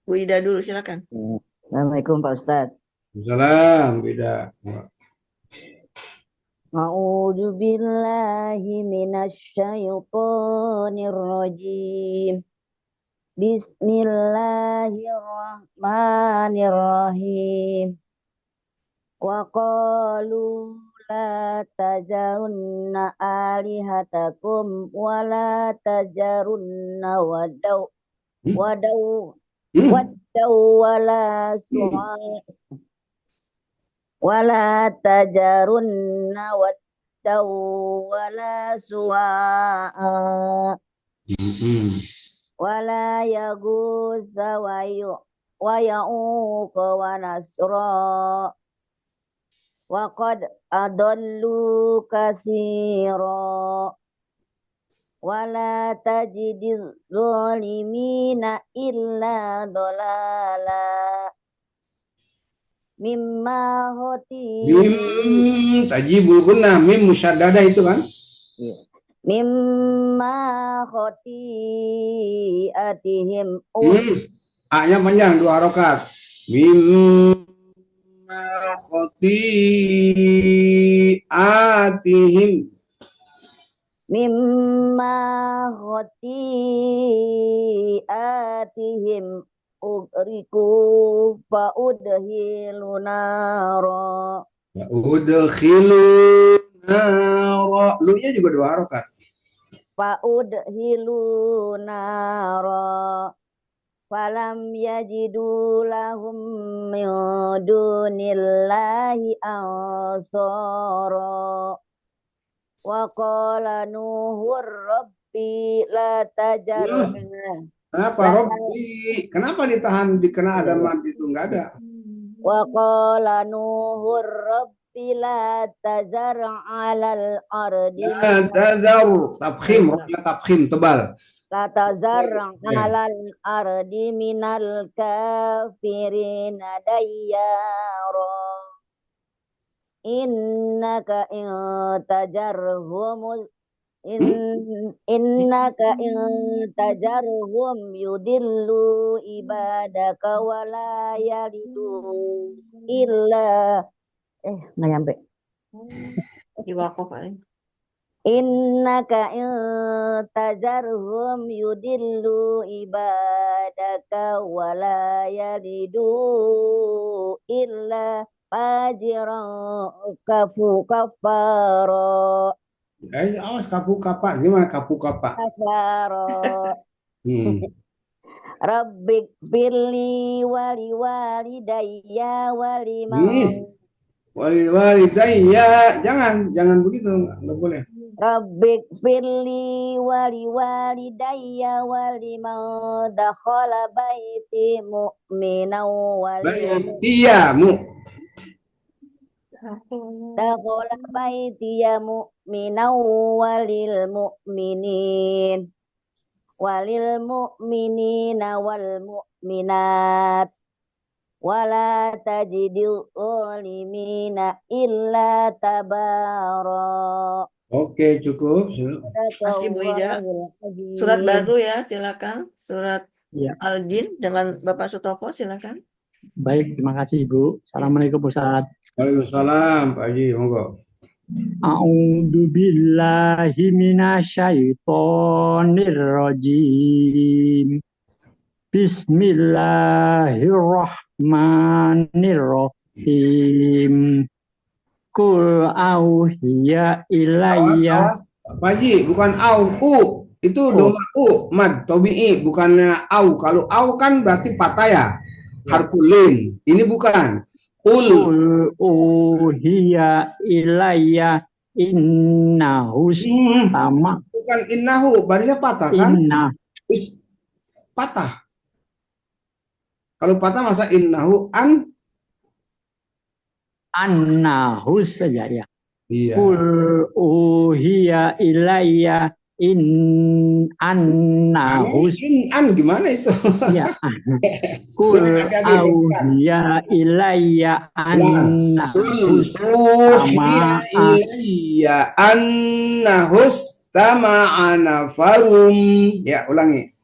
Bu Ida dulu silakan. Assalamualaikum Pak Ustadz. Salam, beda. A'udzu billahi minasyaitonir rajim. Bismillahirrahmanirrahim. Wa qalu la tajarunna alihatakum wa la tajarunna wadaw wala wala tajarunna wadaw wala suwa'a wala yagusa wa ya'uqa wa nasra wa qad adallu katsira wala tajidiz zalimina illa dolala mimma hoti Tajibul gunnah, mim musyaddadah itu kan? mimma hoti atihim A-nya panjang, 2 harokat. Mimma hoti atihim. mimma hoti atihim ugriku fa'udhilu nara Udkhilu nara. Lu-nya juga 2 harokat. fa'udhilu nara falam yajidu lahum min dunillahi ansara wa qala nuhur rabbi la tajarna. Kenapa Robbi? Kenapa ditahan dikena ada mad itu enggak ada? Wa qala nuhur rabbi la tazar 'alal ardi La tazar, tabkhim, robnya tabkhim tebal. la tazar 'alal ardi minal kafirin dayyara innaka in tajarhum innaka in tajarhum yudillu ibadaka wala yalidu illa nggak nyampe Di wakaf paling. innaka in tajarhum yudillu ibadaka wala yalidu illa fajiran kafara Awas kapu kapak, gimana kapu kapak? kafara Rabbik firli wali walidayya wali Walidayya, jangan begitu, nggak boleh. Rabbik firli wali walidayya wali man dakhala baiti mu'minan Baitiyamu. dakhala baitiya mu'minan walil mu'minina wal mu'minat wala tajidil zalimina illa tabara. Oke, cukup. Masih Bu Ida. Surat baru ya, silakan. Surat Al-Jin dengan Bapak Sutopo, silakan. Baik, terima kasih Ibu. Assalamualaikum Ustaz. Waalaikumsalam, Pak Haji, monggo. A'udzu billahi minasyaitonir rajim. Bismillahirrahmanirrahim. Kul auhiya Awas, ilayya. awas. Pak Haji, bukan au, u. Itu Oh, doma u, mad, tobi'i, bukannya au. Kalau au kan berarti patah ya. ya. Harfulin. Ini bukan. Ul. Kul uhiya ilayya innahu sama Bukan innahu, barisnya patah kan? inna Terus patah. Kalau patah masa innahu an? annahu saja ya. Iya. Kul uhiya ilayya annahu An gimana itu? ya. Kul Hati-hati, bukan. auhiya ilayya annahu sama Iya, annahus tama'ana farum. Ya, ulangi.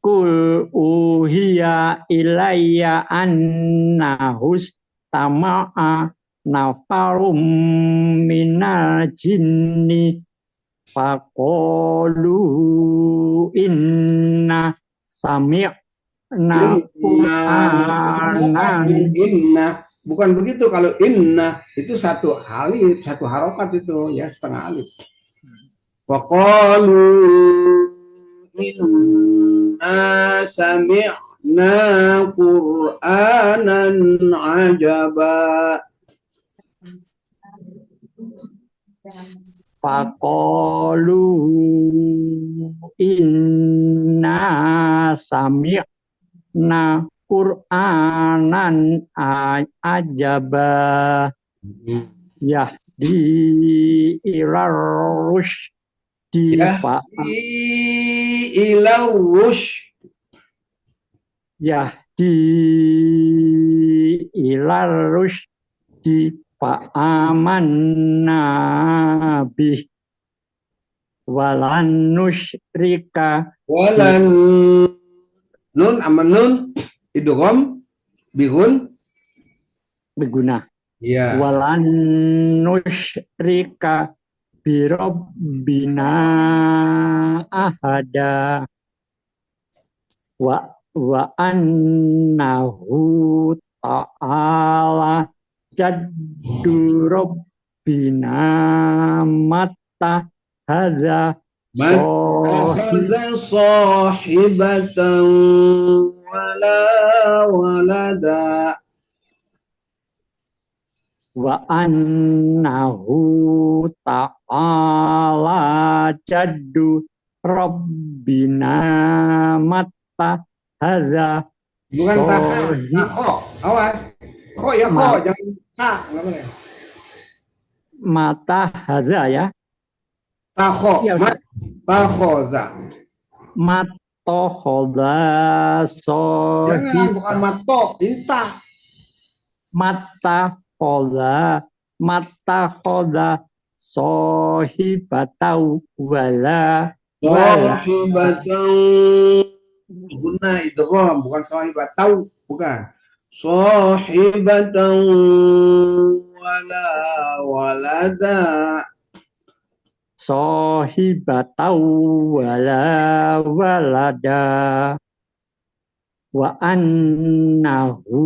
Kul uhiya ilayya annahus tama'a nafarum minal jinni faqalu inna sami'na Qur'anan. Inna, bukan begitu. Kalau inna itu satu alif, satu harokat itu ya, setengah alif. Faqalu inna sami'na Qur'anan ajaba. Faqalu inna sami'na Qur'anan ajaba yahdi ilar rusydi Ilau rush. yahdi ilar rusydi fa'amanna bih walan nusyrika Walan nun aman nun idgham bigun berguna. ya. Walan nusyrika birabbina ahada wa annahu ta'ala jaddu rabbina matta hadza Akhadha sahibatan wala walada. wa annahu ta'ala jaddu rabbina matta hadza Bukan taha, kho. Awas. Kho ya kho, jangan ha, enggak boleh. mata hadza ya. Takho, Ya, mat takhoza. Matohoda Jangan, sohib bukan mato, inta. mata sohibatau wala Sahibatan guna idgham, bukan sahibatau, bukan. Sahibatan wala walada. sohibatau wala walada wa annahu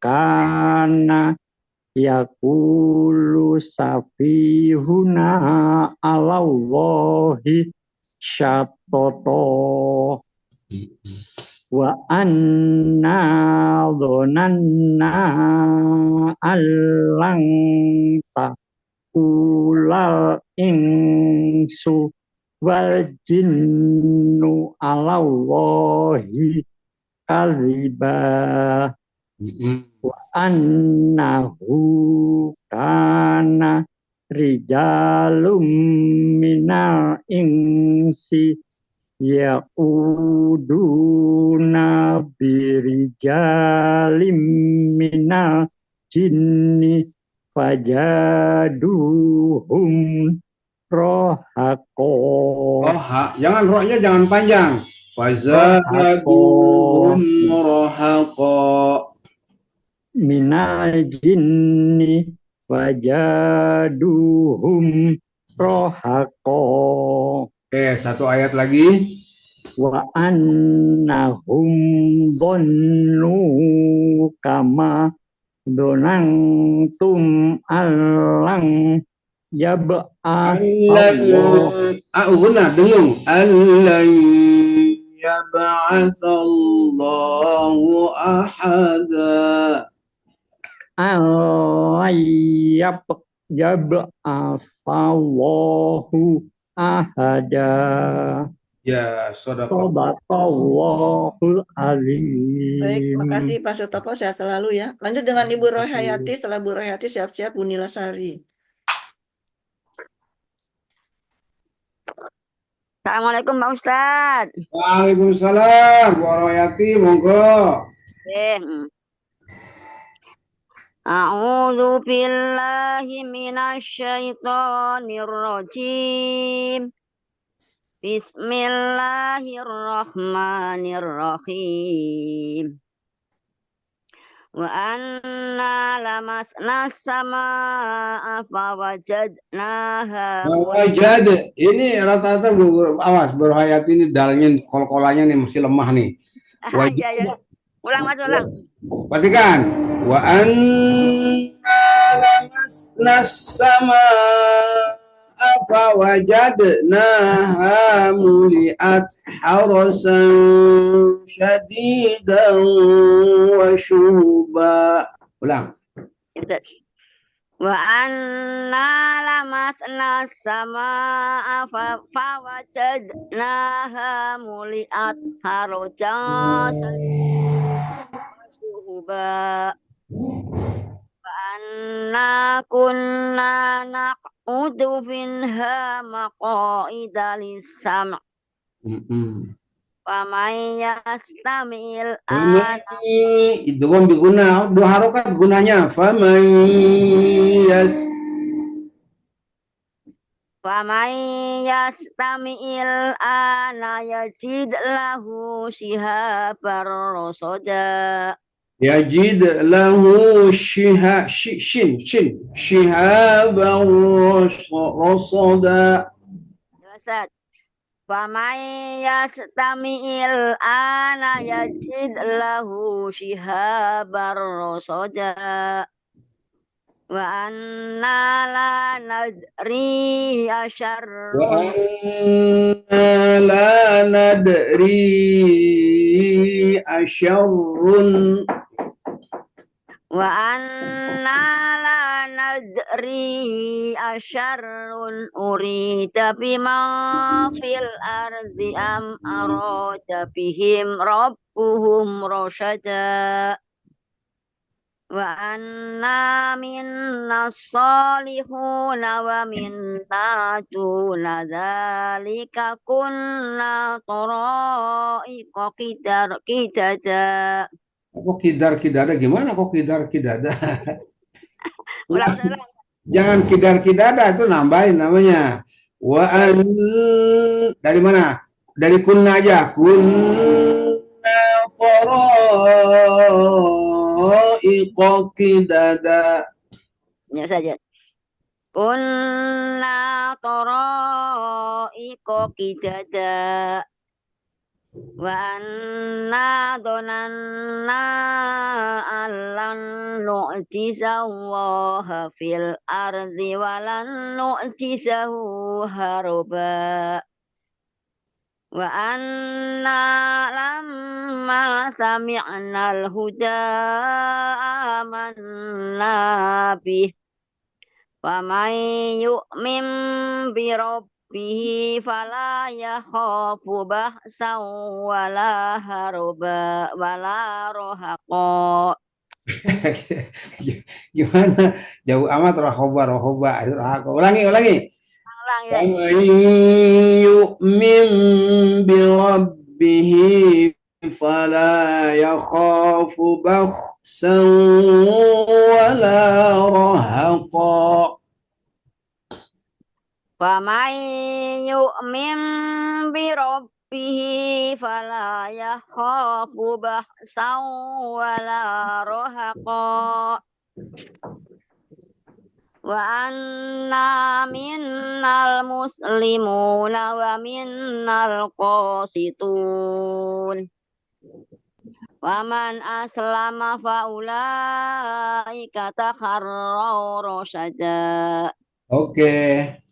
kana yaqulu safihuna alallahi syatoto wa anna dhonanna allang ulal insu wal jinnu alallahi kadziba wa annahu kana rijalum minal insi yaquduna birijalim minal jinni fajaduhum rohako. Jangan rohnya jangan panjang. Fazaduhum rohako. Minal jinni fajaduhum rohako. Oke, satu ayat lagi. Wa annahum dhannu kama Donantum alang yab'asallahu Allan dengung allan yab'atsallahu ahada yab'asallahu ahada. ya sadaqah. Sadaqallahul Baik, alim. makasih Pak Sutopo, sehat selalu ya. Lanjut dengan Ibu Rohayati, setelah Bu Rohayati siap-siap Bu Nilasari. Assalamualaikum Pak Ustadz. Waalaikumsalam Bu Royati, monggo. A'udzu billahi minasyaitonir rajim. Bismillahirrahmanirrahim. Wa anna lamasna samaa fawajadnaha Wajad, ini rata-rata awas Bu Royati ini dalnya kol-kolannya nih masih lemah nih. Ya, ya. Ulang Mas, ulang. Perhatikan. Wa anna lamasna samaa fawajadnaha muliat harasan syadidan wa syuba. Ulang. Wa anna lamasna samaa fawajadnaha muliat harajan syuba. Wa anna kunna naq'udu minha maq'ida lis-sam'. Wa may yastami'il Itu kan diguna dua harokat gunanya. Faman yastami'il ana yajid lahu shihabar rasada. Yajid lahu shihaban rasada. Faman yastami'il ana yajid lahu shihabar rasada. Wa anna la nadri asyarrun Wa anna la nadri asyarrun Wa anna la nadri asyarrun urida bima fil ardi am arada bihim rabbuhum rasyada. Wa anna minna salihuna wa minna duna dzalika kunna tara'iqa qidada. Kok kidar-kidada gimana kok kidar-kidada? Ulang. Jangan kidar-kidada, itu nambahin namanya. Dari mana? Dari kunna aja. Kunna tara'iqa qidada. Ya saja. Kunna tara'iqa qidada. Wa anna donanna allan nu'jizallaha fil ardi walan nu'jizahu haruba. Wa anna lamma sami'na al-huda amanna bih. Wa man yu'min bi rabbihi fala yakhafu bahsan wala haruba wala rohaqa. Gimana? Jauh amat rohoba. Ulangi. وَمَن يُؤْمِن بِرَبِّهِ فَلَا يَخَافُ بَخْسًا وَلَا رَهَقًا. وَمَن يُؤْمِن بِرَبِّهِ فَلَا يَخَافُ بَخْسًا وَلَا رَهَقًا. Wa anna minnal muslimuna wa minnal qasitun. Waman aslama faulaika takharraw rasyada. Oke,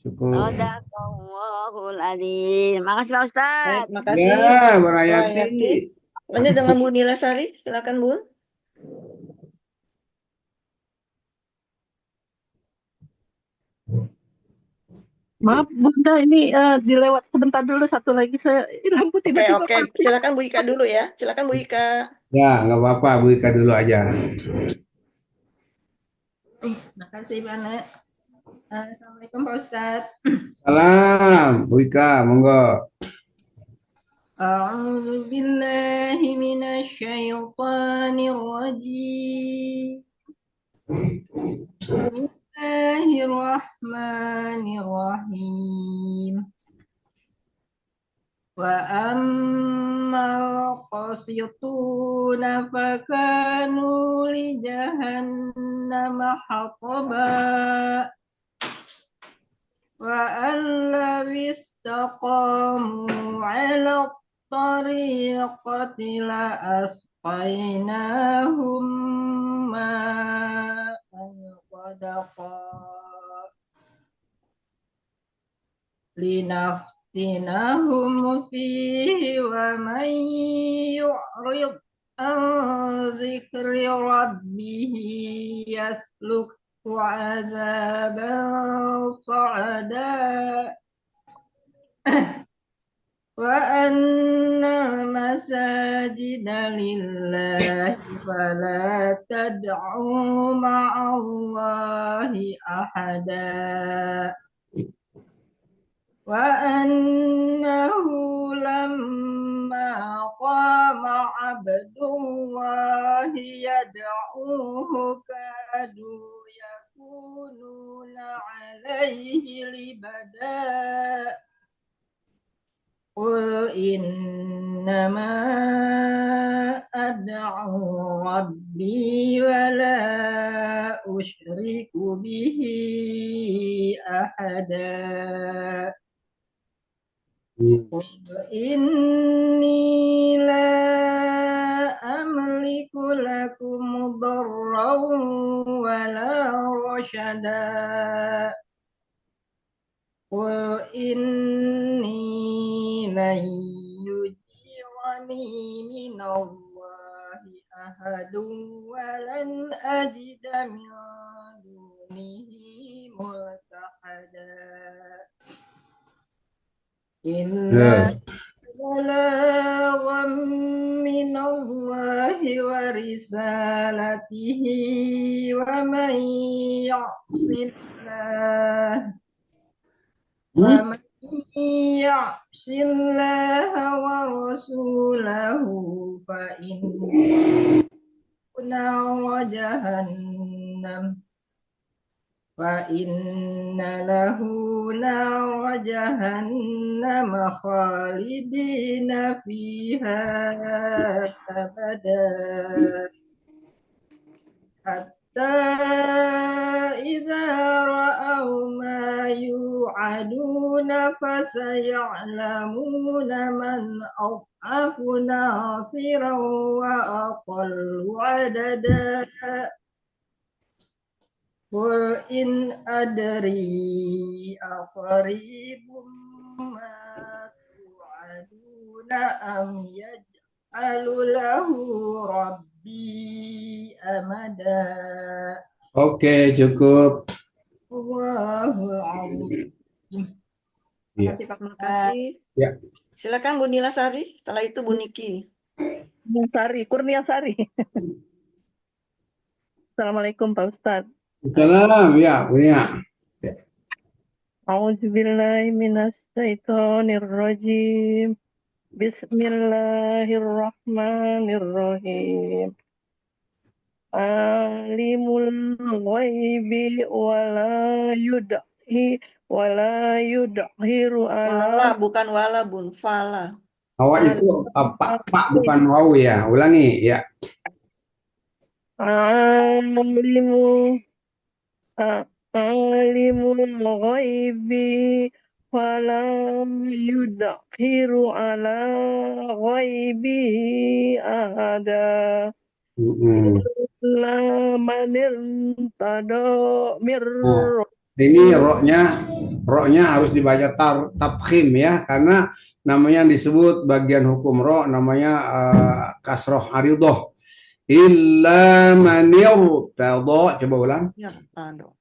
syukur. Shadaqallahul adzim. Makasih Pak Baik, Ustadz. makasih. Ya, Bu Bu Hayati. Hayati. Lanjut dengan Bu Nila Sari. Silakan, Bu. Maaf Bunda, ini dilewat sebentar dulu, satu lagi saya lampu tiba-tiba Oke. mati. Silakan Bu Ika dulu ya. Silakan Bu Ika. Ya, nggak apa-apa, Bu Ika dulu aja. Makasih banyak. Assalamualaikum Pak Ustadz. Salam, Bu Ika, monggo. أعوذ بالله من الشيطان الرجيم بسم الله الرحمن الرحيم وأما القاسطون فكانوا لجهنم حطبا وأن لو استقاموا على الطريقة لأسقيناهم ماء غدقا لنفتنهم فيه ومن يعرض عن ذكر ربه يسلكه عذابا صعدا وأن المساجد لله فلا تدعوا مع الله أحدا وأنه لما قام عبد الله يدعوه كادوا يكونون عليه لبدا قل إنما أدعو ربي ولا أشرك به أحدا قل إني لا أملك لكم ضرا ولا رشدا قل إني لن يجيرني من الله أحد ولن أجد من دونه ملتحدا إلا بلاغا من الله ورسالته ومن يعص الله ورسوله فإن له نار جهنم خالدين فيها أبدا حتى إذا رأوا ما يوعدون فسيعلمون من أضعف ناصرا وأقل عددا قل إن أدري أقريب ما توعدون أم يجعل له ربي أمدا Oke, cukup. Allahul Adzim. Iya. Terima kasih Pak. Makasih. Ya. Silakan Bu Nila Sari. Setelah itu Bu Niki. Kurnia Sari. Assalamualaikum Pak Ustadz. Salam, ya, punya. A'udzubillahi minasyaitonirrajim. Bismillahirrahmanirrahim. Alimul ghaibi wala yudhiru Fala, ala bukan wala, Bun. Fala. Awak itu pak bukan wow ya. Ulangi ya. alimul ghaibi falam yudakhiru ala ghaibihi ahada Mm-mm. illa manir tado mir Nah, ini roknya harus dibaca tafkhim ya, karena namanya yang disebut bagian hukum rok namanya kasroh aridoh. Illa man irtada. Coba ulang. Ya, tado.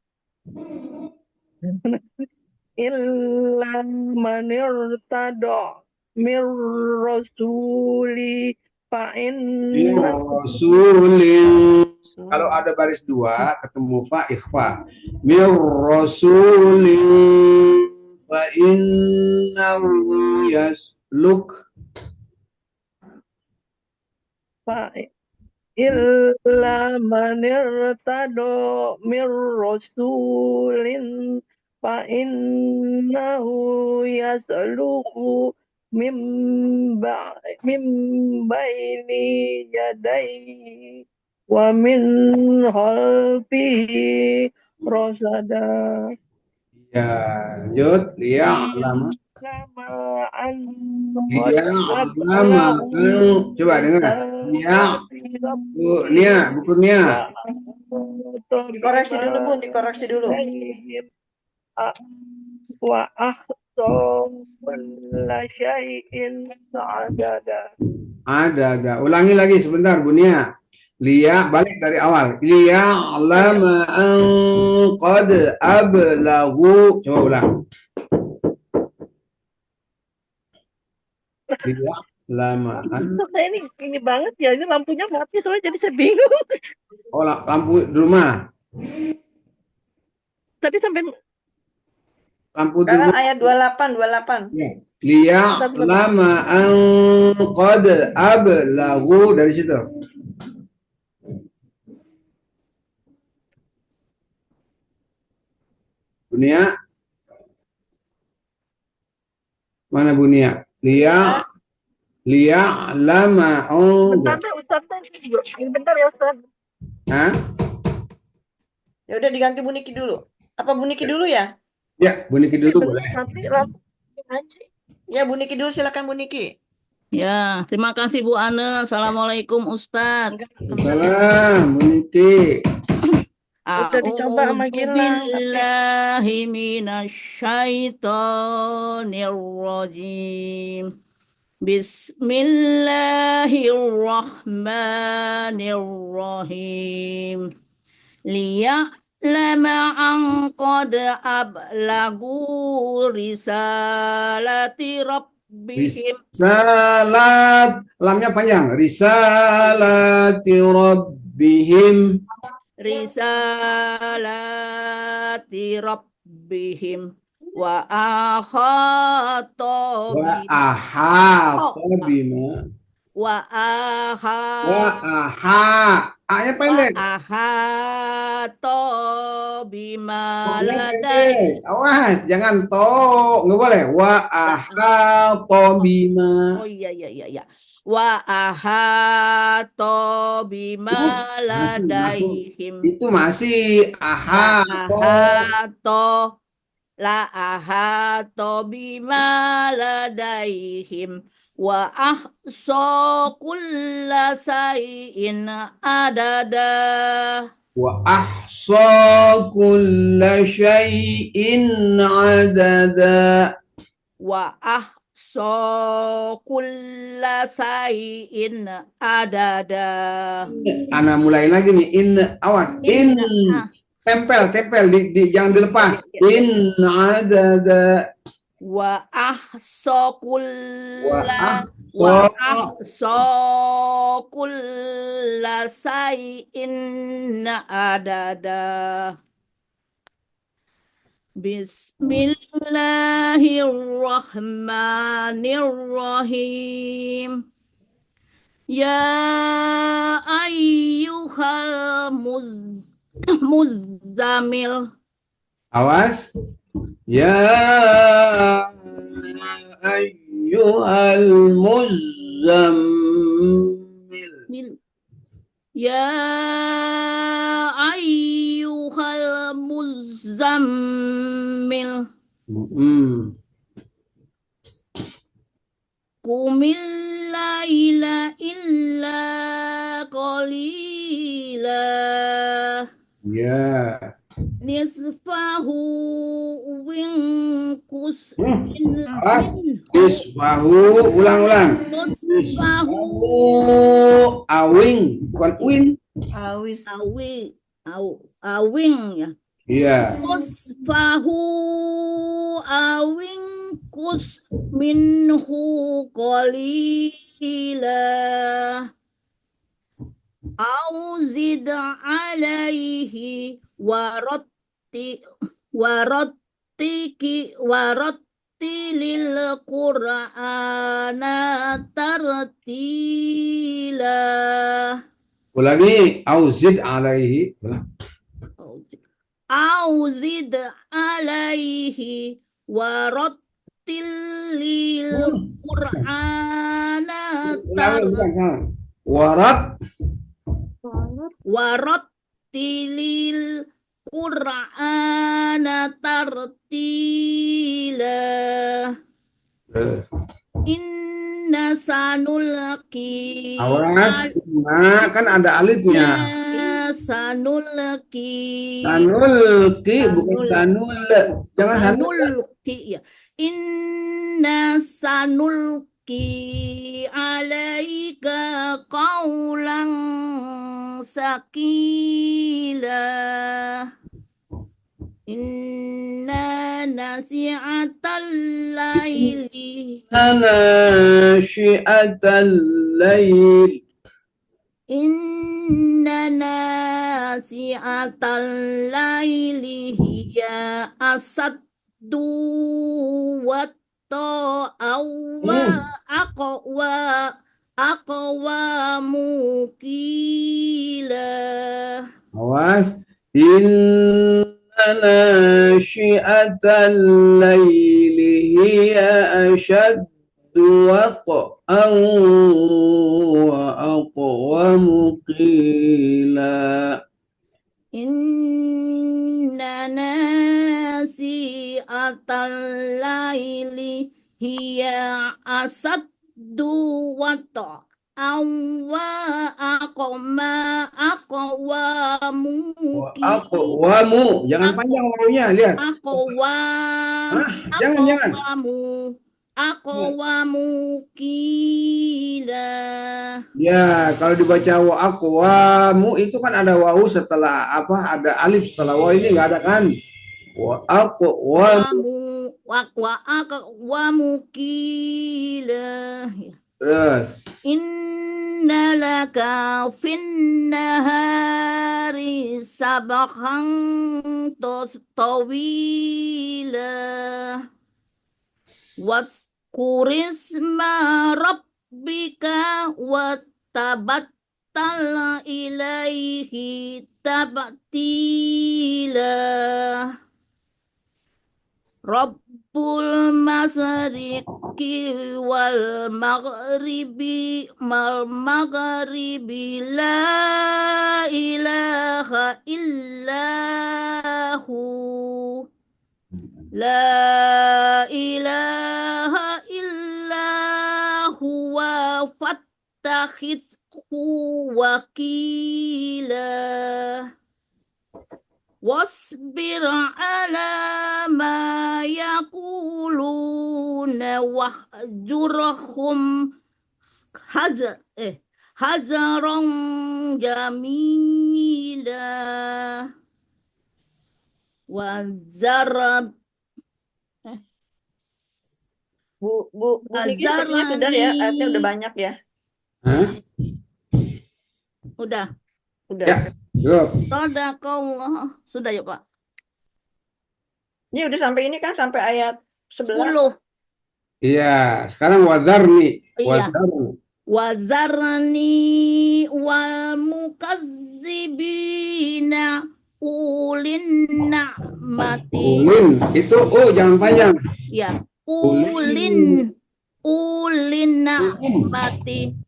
illa manir tado mir rasuli fa inna Rasulin. Kalau ada baris dua ketemu fa ikhfa. Mir rasulin fa innahu yasluk. fa illa manir tado mir rasulin fa innahu yasluku mim baini yadayhi wa min khalfihi rasada Ya, lanjut. Lama. kama an Lama. Coba dengar. Buku Nia. Dikoreksi dulu, Bun, dikoreksi dulu. wa ahsa kulla syai'in adada. Ada. Ulangi lagi sebentar, Bunia. Balik dari awal. Liya'lama an qad ablagu. Coba ulang. Liya'lama an. Saya ini banget ya, ini lampunya mati soalnya jadi saya bingung. Oh, lampu di rumah. Tadi sampai Lampu di Sekarang rumah. ayat 28. Ya. Liya'lama an qad ablagu, dari situ. Bunia, mana Bunia? Lama. Oh, bentar deh Ustaz, ini bentar ya Ustaz. hah? Ya udah diganti Buniki dulu. Apa Buniki dulu ya? Ya, Buniki dulu boleh. Nanti lampu aja. Ya, Buniki dulu, silakan Buniki. Ya, terima kasih Bu Ana. Assalamualaikum Ustadz. Salam, Buniki. Udah dicoba sama Gilang. A'udzubillahi minasyaitonirrajim. Bismillahirrahmanirrahim. Liya'lama an qad ablagu risalati rabbihim. Risalat, lamnya panjang. Risalati rabbihim. Risalati rabbihim wa ahata bima. wa A-nya pendek. ahata bima pendek. ladai. Awas, jangan nggak boleh. Wa ahata bima. Oh iya. Wa ahata bima ladaihim. Itu masih ahata bima ladaihim wa ahsa kulla shay'in adada. Wa ahsa kulla syai'in adada. Wa ahsa kulla shay'in adada. Ana mulai lagi nih. Awas. Tempel jangan dilepas. In adada. Wa ahsa kulla shay'in adada. Bismillahirrahmanirrahim. Ya ayyuhal muzammil. Awas. Ya ayyuhal muzammil. Ya ayyuhal muzammil. qumil laila illa qalila Ya. nisfahu wingkus Awas. Nisfahu. Ulang. nisfahu Awing. Bukan win. Awis. awing ya. Iya. Nisfahu awingkus minhu qalila au zid alaihi warattilil qur'ana tartila. Ulangi. Auzid alaihi. Ulang. Au zid alaihi warattilil qur'ana Ulang. Warat. warattilil qur'ana tartila inna sanulqi Awas. Nah, kan ada alifnya. sanulqi Sanulqi bukan sanul. Jangan sanul. sanulqi ya inna sanulqi alaika qaulan sakila inna nasi'atal laili Nasyiatal lail. inna nasi'atal laili hiya asaddu aqwa mukila. Awas. Inna nasyiatal laili hiya ashaddu waq'an wa aqwamu qila. Inna nasi'atal laili hiya asaddu waq'an wa aqwamu Aqwamu. Jangan panjang wawunya, lihat. Jangan. aqwamu qila. Ya, kalau dibaca wa aqwamu itu kan ada wawu setelah apa? Ada alif setelah wawu, ini nggak ada kan? Wa aqwamu. wa aqwamu qila. Terus. Inna laka finnahari sabakhan tawila waskurisma rabbika wattabattal ilaihi tabtila Rabbul masyriqi wal maghribi la ilaha illahu la ilaha illahu wa fattakhidhu wakila wasbir ala ma yaquluna wahjurhum hajaran jamila wazarab Bu Niki sepertinya sudah ya, artinya udah banyak ya. Hah? Udah. Ya. Sadaqallah. Sudah ya, Pak? Ini udah sampai ini kan, sampai ayat 11. Iya, sekarang wadarni. Iya. Wazarni wal mukazzibina ulin na'mati. Ulin, itu jangan panjang. Ya, ulin na'mati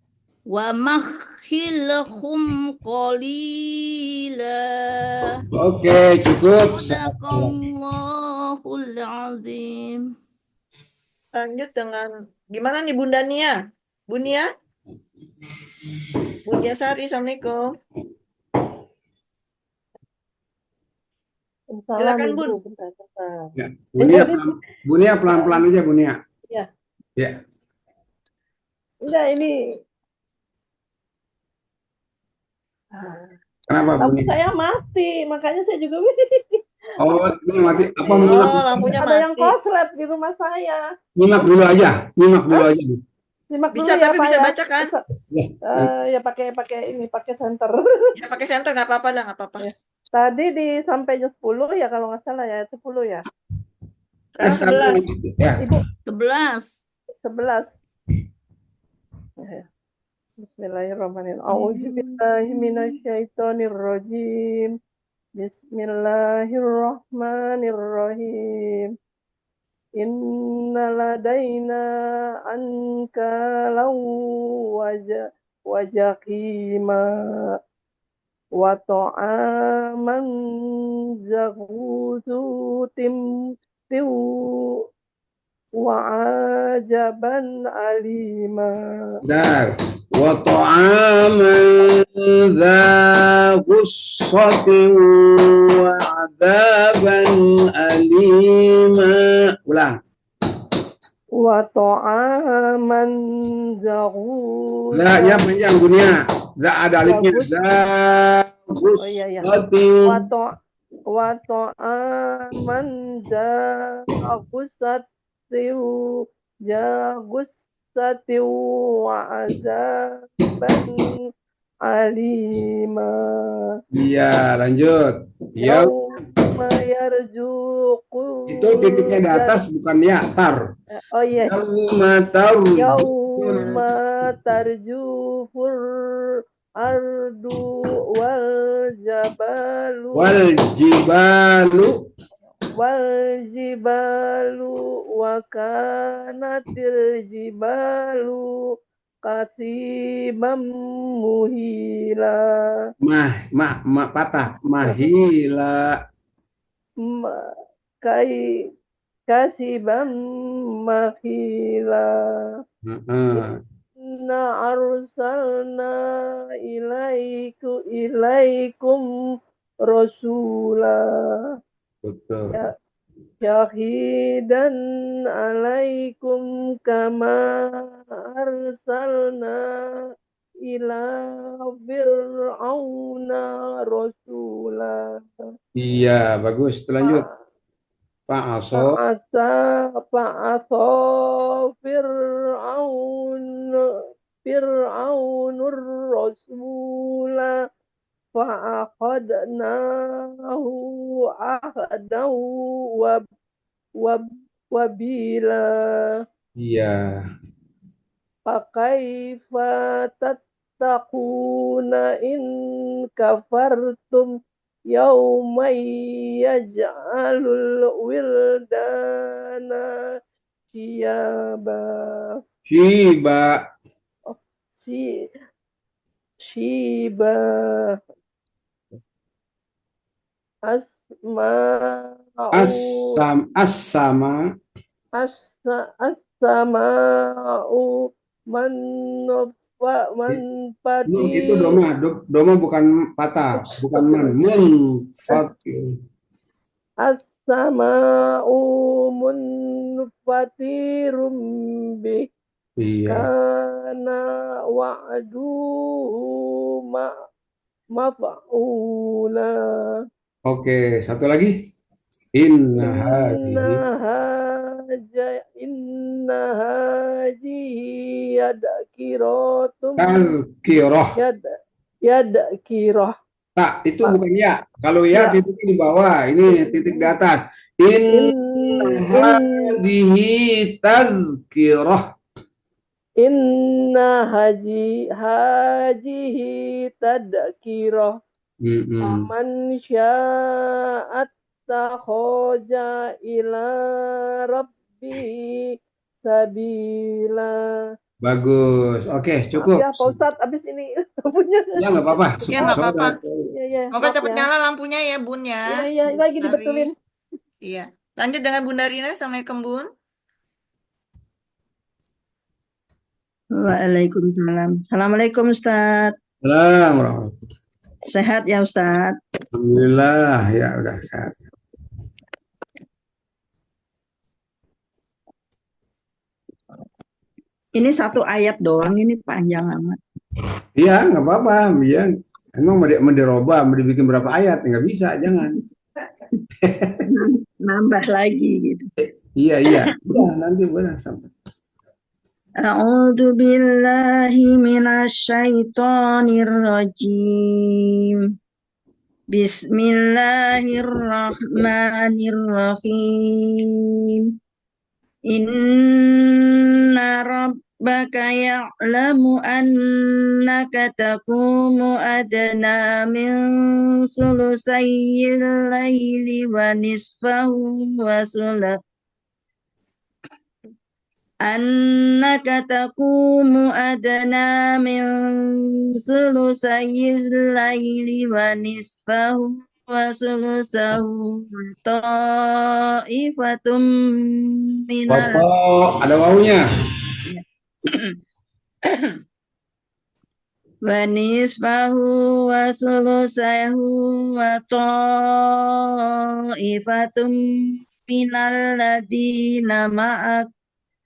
wa makhilhum qalila. Oke, cukup. Sadaqallahul azim. Lanjut dengan Gimana nih Bunda Nia? Bunia? Bunia Sari, Assalamualaikum. Salah Silakan nih Bun. Bu, bentar. Ya, Bunia pelan-pelan aja Bunia. Ya, Ya. enggak ini. Ah, Kenapa lampu Bunia? saya mati, makanya saya juga Oh, ini mati apa Oh, nyimak? lampunya ada yang mati. koslet di rumah saya. Nyimak dulu aja. Nyimak dulu aja. Simak dulu Bisa, ya tapi Pak bisa ya. baca kan? Ya. Ya pakai center. Ya pakai center nggak apa-apa lah, nggak apa-apa. Ya. Tadi sampai 10 ya kalau nggak salah ya, 10 ya. Sekarang 11. Ya. Ibu 11. 11. Ya. Bismillahirrahmanirrahim. A'udzubillahi minasyaitonirrajim. Bismillahirrahmanirrahim. Inna ladaina ankalau wajahima wa ta'aman zaqutum tiu wa ajaban alima. Benar. Wa ta'aman dza ghussatin wa 'adaban alima. Ulang. Wa ta'aman zaqutum. Za-nya panjang Bunia. Za ada alifnya. Za Oh iya ya. ghussatin. Wa ta'aman zaqusatiu jagusatiu wa azaban alima. Iya, lanjut. Ya, Yauma yarjuqu. itu titiknya di atas bukan ya, tar. Oh iya. Yauma Yauma tarjufur ardu wal jabalu wal jibalu wa kanatil jibalu kasibam muhila. patah mahila. Kasibam mahila. Inna arsalna ilaikum rasula. Betul. Syahidan alaikum kama arsalna ila fir'auna rasula. Iya, bagus. Lanjut. Fa'aso fir'aunur rasula fa'akhadnahu ahdahu wabila. Iya. Fakaifa tattaquna in kafartum yawman yaj'alul wildana syiyaba. Shiba as-sama'u manfati. Itu doma bukan patah, bukan munfatir. As-sama'u munfatirum bih. Iya. Kana wa'duhu maf'ula. Oke, satu lagi. Inna hajihi yadkirotum. Yadkirah. Tak, itu bukan ya. Kalau ya titiknya di bawah, ini titik di atas. Inna hajihi tazkirah. Inna hajihi tadkirah. Man sya'at takhoja ila rabbi sabila. Bagus. Oke, cukup. Ya, Pak Ustadz, abis ini punya. Ya, nggak apa-apa. Ya, nggak apa-apa. Semoga Maaf cepat ya. nyala lampunya ya, Bun ya. Iya, lagi dibetulin. Iya. Lanjut dengan Bunda Rina. Assalamualaikum, Bun. Waalaikumsalam. Assalamualaikum Ustaz. Salam warahmatullahi. Sehat ya Ustaz? Alhamdulillah ya udah sehat. Ini satu ayat doang, ini panjang amat. Iya nggak apa-apa. Iya. Emang mau dirubah, mau dibikin berapa ayat? Nggak bisa, jangan. Nambah lagi gitu. Iya. Udah nanti boleh sampai. A'udzu billahi minasyaitonir rajim. Bismillahirrahmanirrahim. Inna rabbaka ya'lamu annaka taqumu adna min sulusayil laili wa nisfahu wa annaka taqumu adna min sulusayil laili wa nisfahu wa sulusahu ta'ifatum minal Pokok ada wawunya. wa nisfahu wa sulusahu wa ta'ifatum minal ladina ma'ak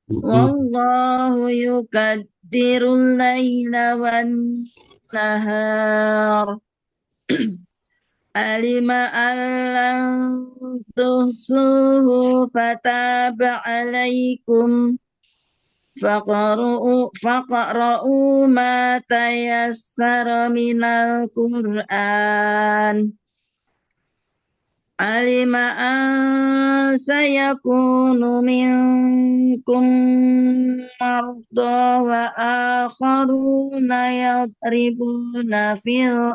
wallahu yukaddirul laila wan nahar alima allam tuhsuhu fataba alaikum faqra'u ma tayassara minal Qur'an alima an sayakunu minkum marda wa akharuna yadribuna fil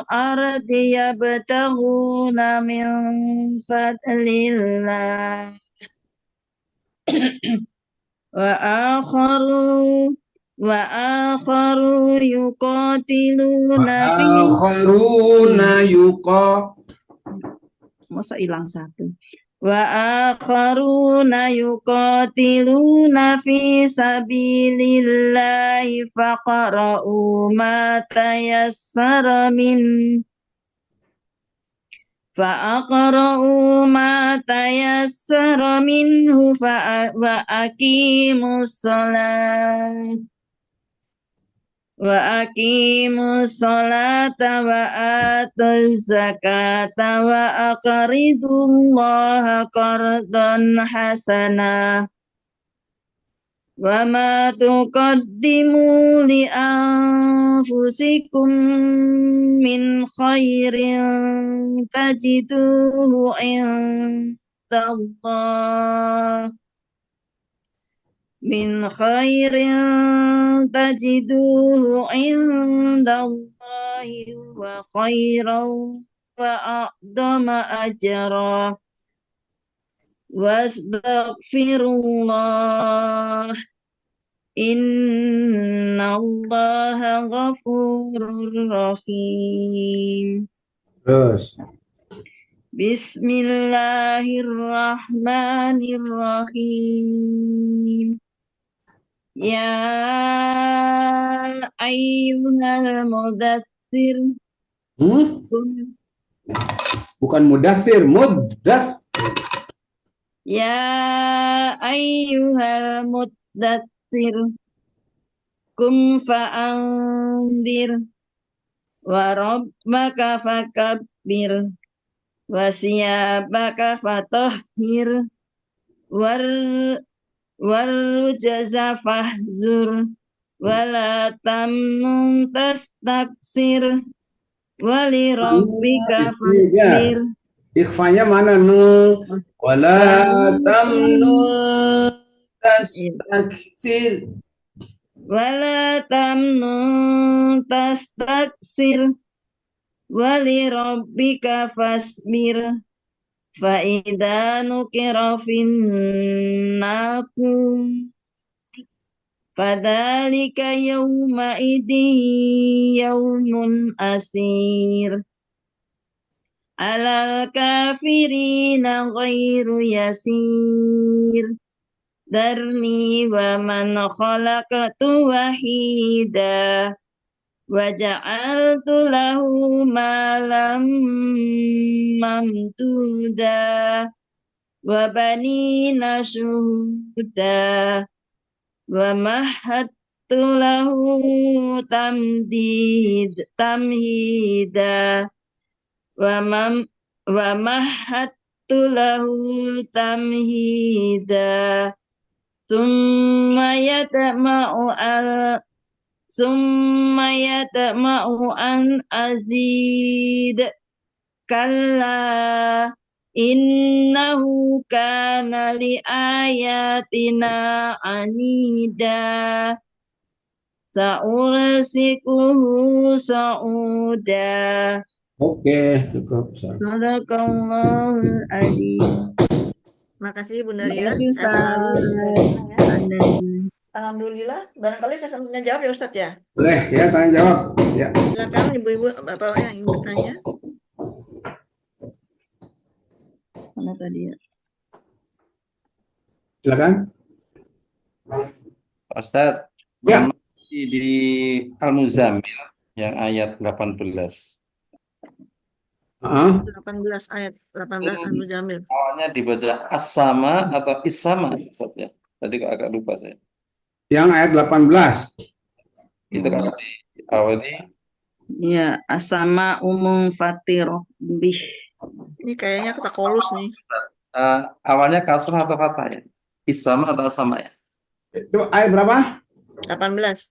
ard yabtaghuna min fadlillah wa akharu yuqatiluna fi Akharuna masa hilang satu wa akharuna yuqatiluna fi sabilillahi faqra'u ma tayassara minhu wa aqimus salata wa atuz zakata wa aqridullaha qardan hasana wa ma tuqaddimu li anfusikum min khairin tajiduhu indallah wa khairan wa a'dama ajra wastaghfirullah innallaha ghafurur rahim. Terus. Bismillahirrahmanirrahim. Ya ayyuhal mudaththir. Bukan mudaththir, muddath. Ya ayyuhal mudaththir. Kum fa'andir. Wa rabbaka fakabbir. Wa siyabaka fatahhir. Warrujaza fahzur wala tamnun tastaksir wali rabbika fasbir. Ikhfanya mana nu? Wala tamnun tastaksir. Wala tamnun tastaksir wali rabbika fasbir. Fa'idha nukira finnakum fadhalika yawma idin yawmun asir alal kafirina ghairu yasir. Darni wa man khalaqtu wahida wa ja'altu lahu malam mamduda wa banina syuhuda wa mahattu lahu tamhida wa mahattu lahu tamhida summa yatma'u an azid kalla innahu kana li ayatina anida sa'ursikuhu sa'uda. Oke, cukup. Sadaqallahul adzim. Makasih Bunda Ria. Makasih Saya selalu Ustaz. Alhamdulillah. Barangkali saya selanjutnya jawab ya Ustadz ya. Boleh ya, tanya jawab. Ya. Silakan ibu-ibu bapak yang ingin bertanya. Mana tadi ya? Silakan. Ustaz, Ya. masih di Al-Muzammil yang ayat 18. 18 ayat 18 Al-Muzammil. Awalnya dibaca as-sama atau is-sama Ustaz ya. Tadi agak lupa saya. Yang ayat 18. Itu kalau diawali Ya, asama umum fatir bih. Ini kayaknya kata kolus nih. awalnya kasrah atau fathah ya? Is-sama atau as-sama ya? Itu ayat berapa? 18.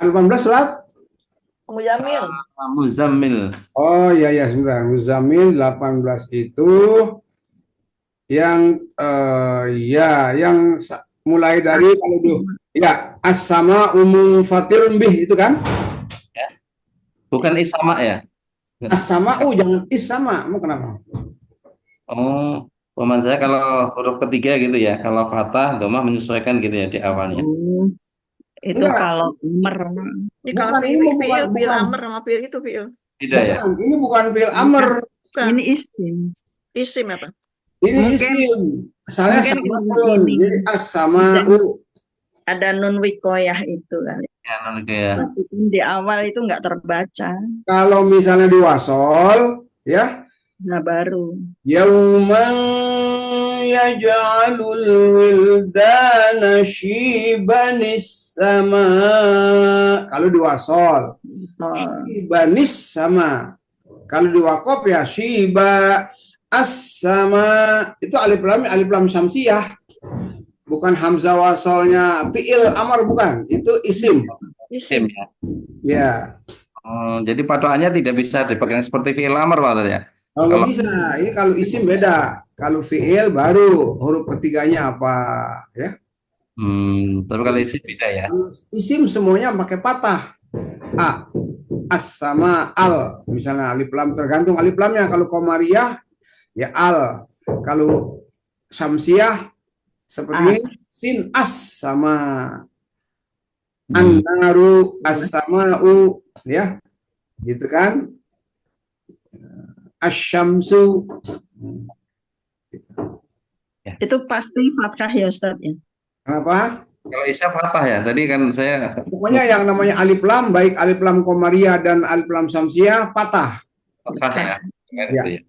18 surat? Muzammil. Muzammil. Oh iya ya, sebentar. Muzammil 18 itu yang yang mulai dari kalau dulu ya as-sama umum fatirun bih itu kan? Ya. Bukan is-sama ya? As-sama jangan is-sama. Mau kenapa? Oh, paman saya kalau huruf ketiga gitu ya, kalau fathah, domah menyesuaikan gitu ya di awalnya. Itu Enggak. kalau mer. Ini kalau Bukan, ini fiil bukan. amr sama fiil itu fiil. Tidak ya? Bukan, ini bukan fi'il amr. Bukan. Ini isim. Isim apa? Ini Mungkin- isim. Asalnya mungkin samaun. ini. Jadi as-sama'u. Ada nun wikoyah itu kali. Ya, nanti ya. Di awal itu nggak terbaca. Kalau misalnya di wasol, ya, Nah baru. yauman yaj'alul wildana shibanis sama. Kalau di wasol, So, shibanis sama. Kalau di wakop ya shiba as-sama. Itu alif lam samsiyah. Bukan hamzah wasolnya fi'il amar, bukan. Itu isim. Isim ya. Ya. Jadi patokannya tidak bisa dipegang seperti fi'il amr Pak ya. Kalau nggak bisa, ini kalau isim beda. Kalau fi'il baru huruf ketiganya apa, ya? Tapi kalau isim beda ya. Isim semuanya pakai patah. A, as sama al. Misalnya alif lam, tergantung alif lamnya. Kalau qamariyah ya al. Kalau syamsiyah seperti ini sin as sama an-naru as-sama'u, ya. Gitu kan? Asyamsu. itu pasti fathah ya Ustaz ya. Kenapa? Kalau isim fathah ya. Tadi kan saya Pokoknya yang namanya alif lam, baik alif lam qamariyah dan alif lam samsiyah, patah. fathah ya. Kan Ya. itu ya.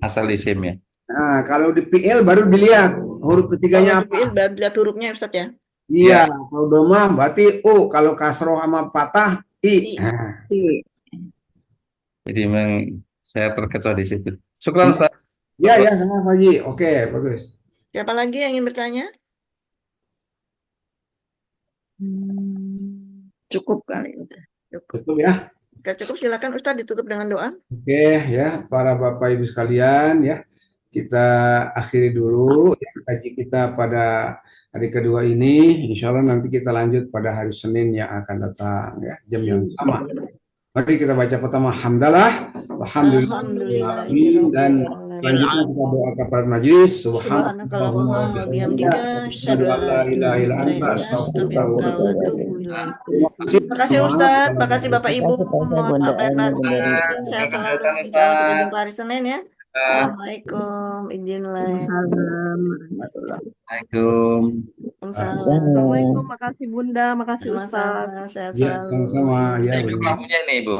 Asal isim ya. Nah, kalau di fi'il baru dilihat huruf ketiganya Kalau apa. fiil baru dilihat hurufnya Ustaz ya. Iya, kalau domah berarti u, kalau kasroh sama patah i. I. Nah, Jadi memang saya terkecoh di situ. Syukran Ustaz. ya sama Pak Haji. Oke, bagus. Siapa lagi yang ingin bertanya? Cukup kali udah. Cukup ya. Oke, cukup, silakan Ustaz ditutup dengan doa. Oke ya, para Bapak Ibu sekalian ya. Kita akhiri dulu ya, kaji kita pada hari kedua ini. Insya Allah nanti kita lanjut pada hari Senin yang akan datang ya, jam yang sama. Mari kita baca pertama hamdalah, alhamdulillah, dan Selanjutnya kita doa kepada majelis. Subhanakallahumma wa bihamdika asyhadu an la ilaha illa anta astaghfiruka wa atubu ilaik. Terima kasih Ustaz, terima kasih Bapak Ibu. Mohon maaf lahir batin. Sehat selalu. Insya Allah kita jumpa hari Senin ya. Assalamualaikum. Izinillah. Assalamualaikum. Assalamualaikum, makasih Bunda, makasih Ustaz. Sama-sama. Sehat Ya, selalu. sama-sama. Ya, Ini lampunya nih, Bu.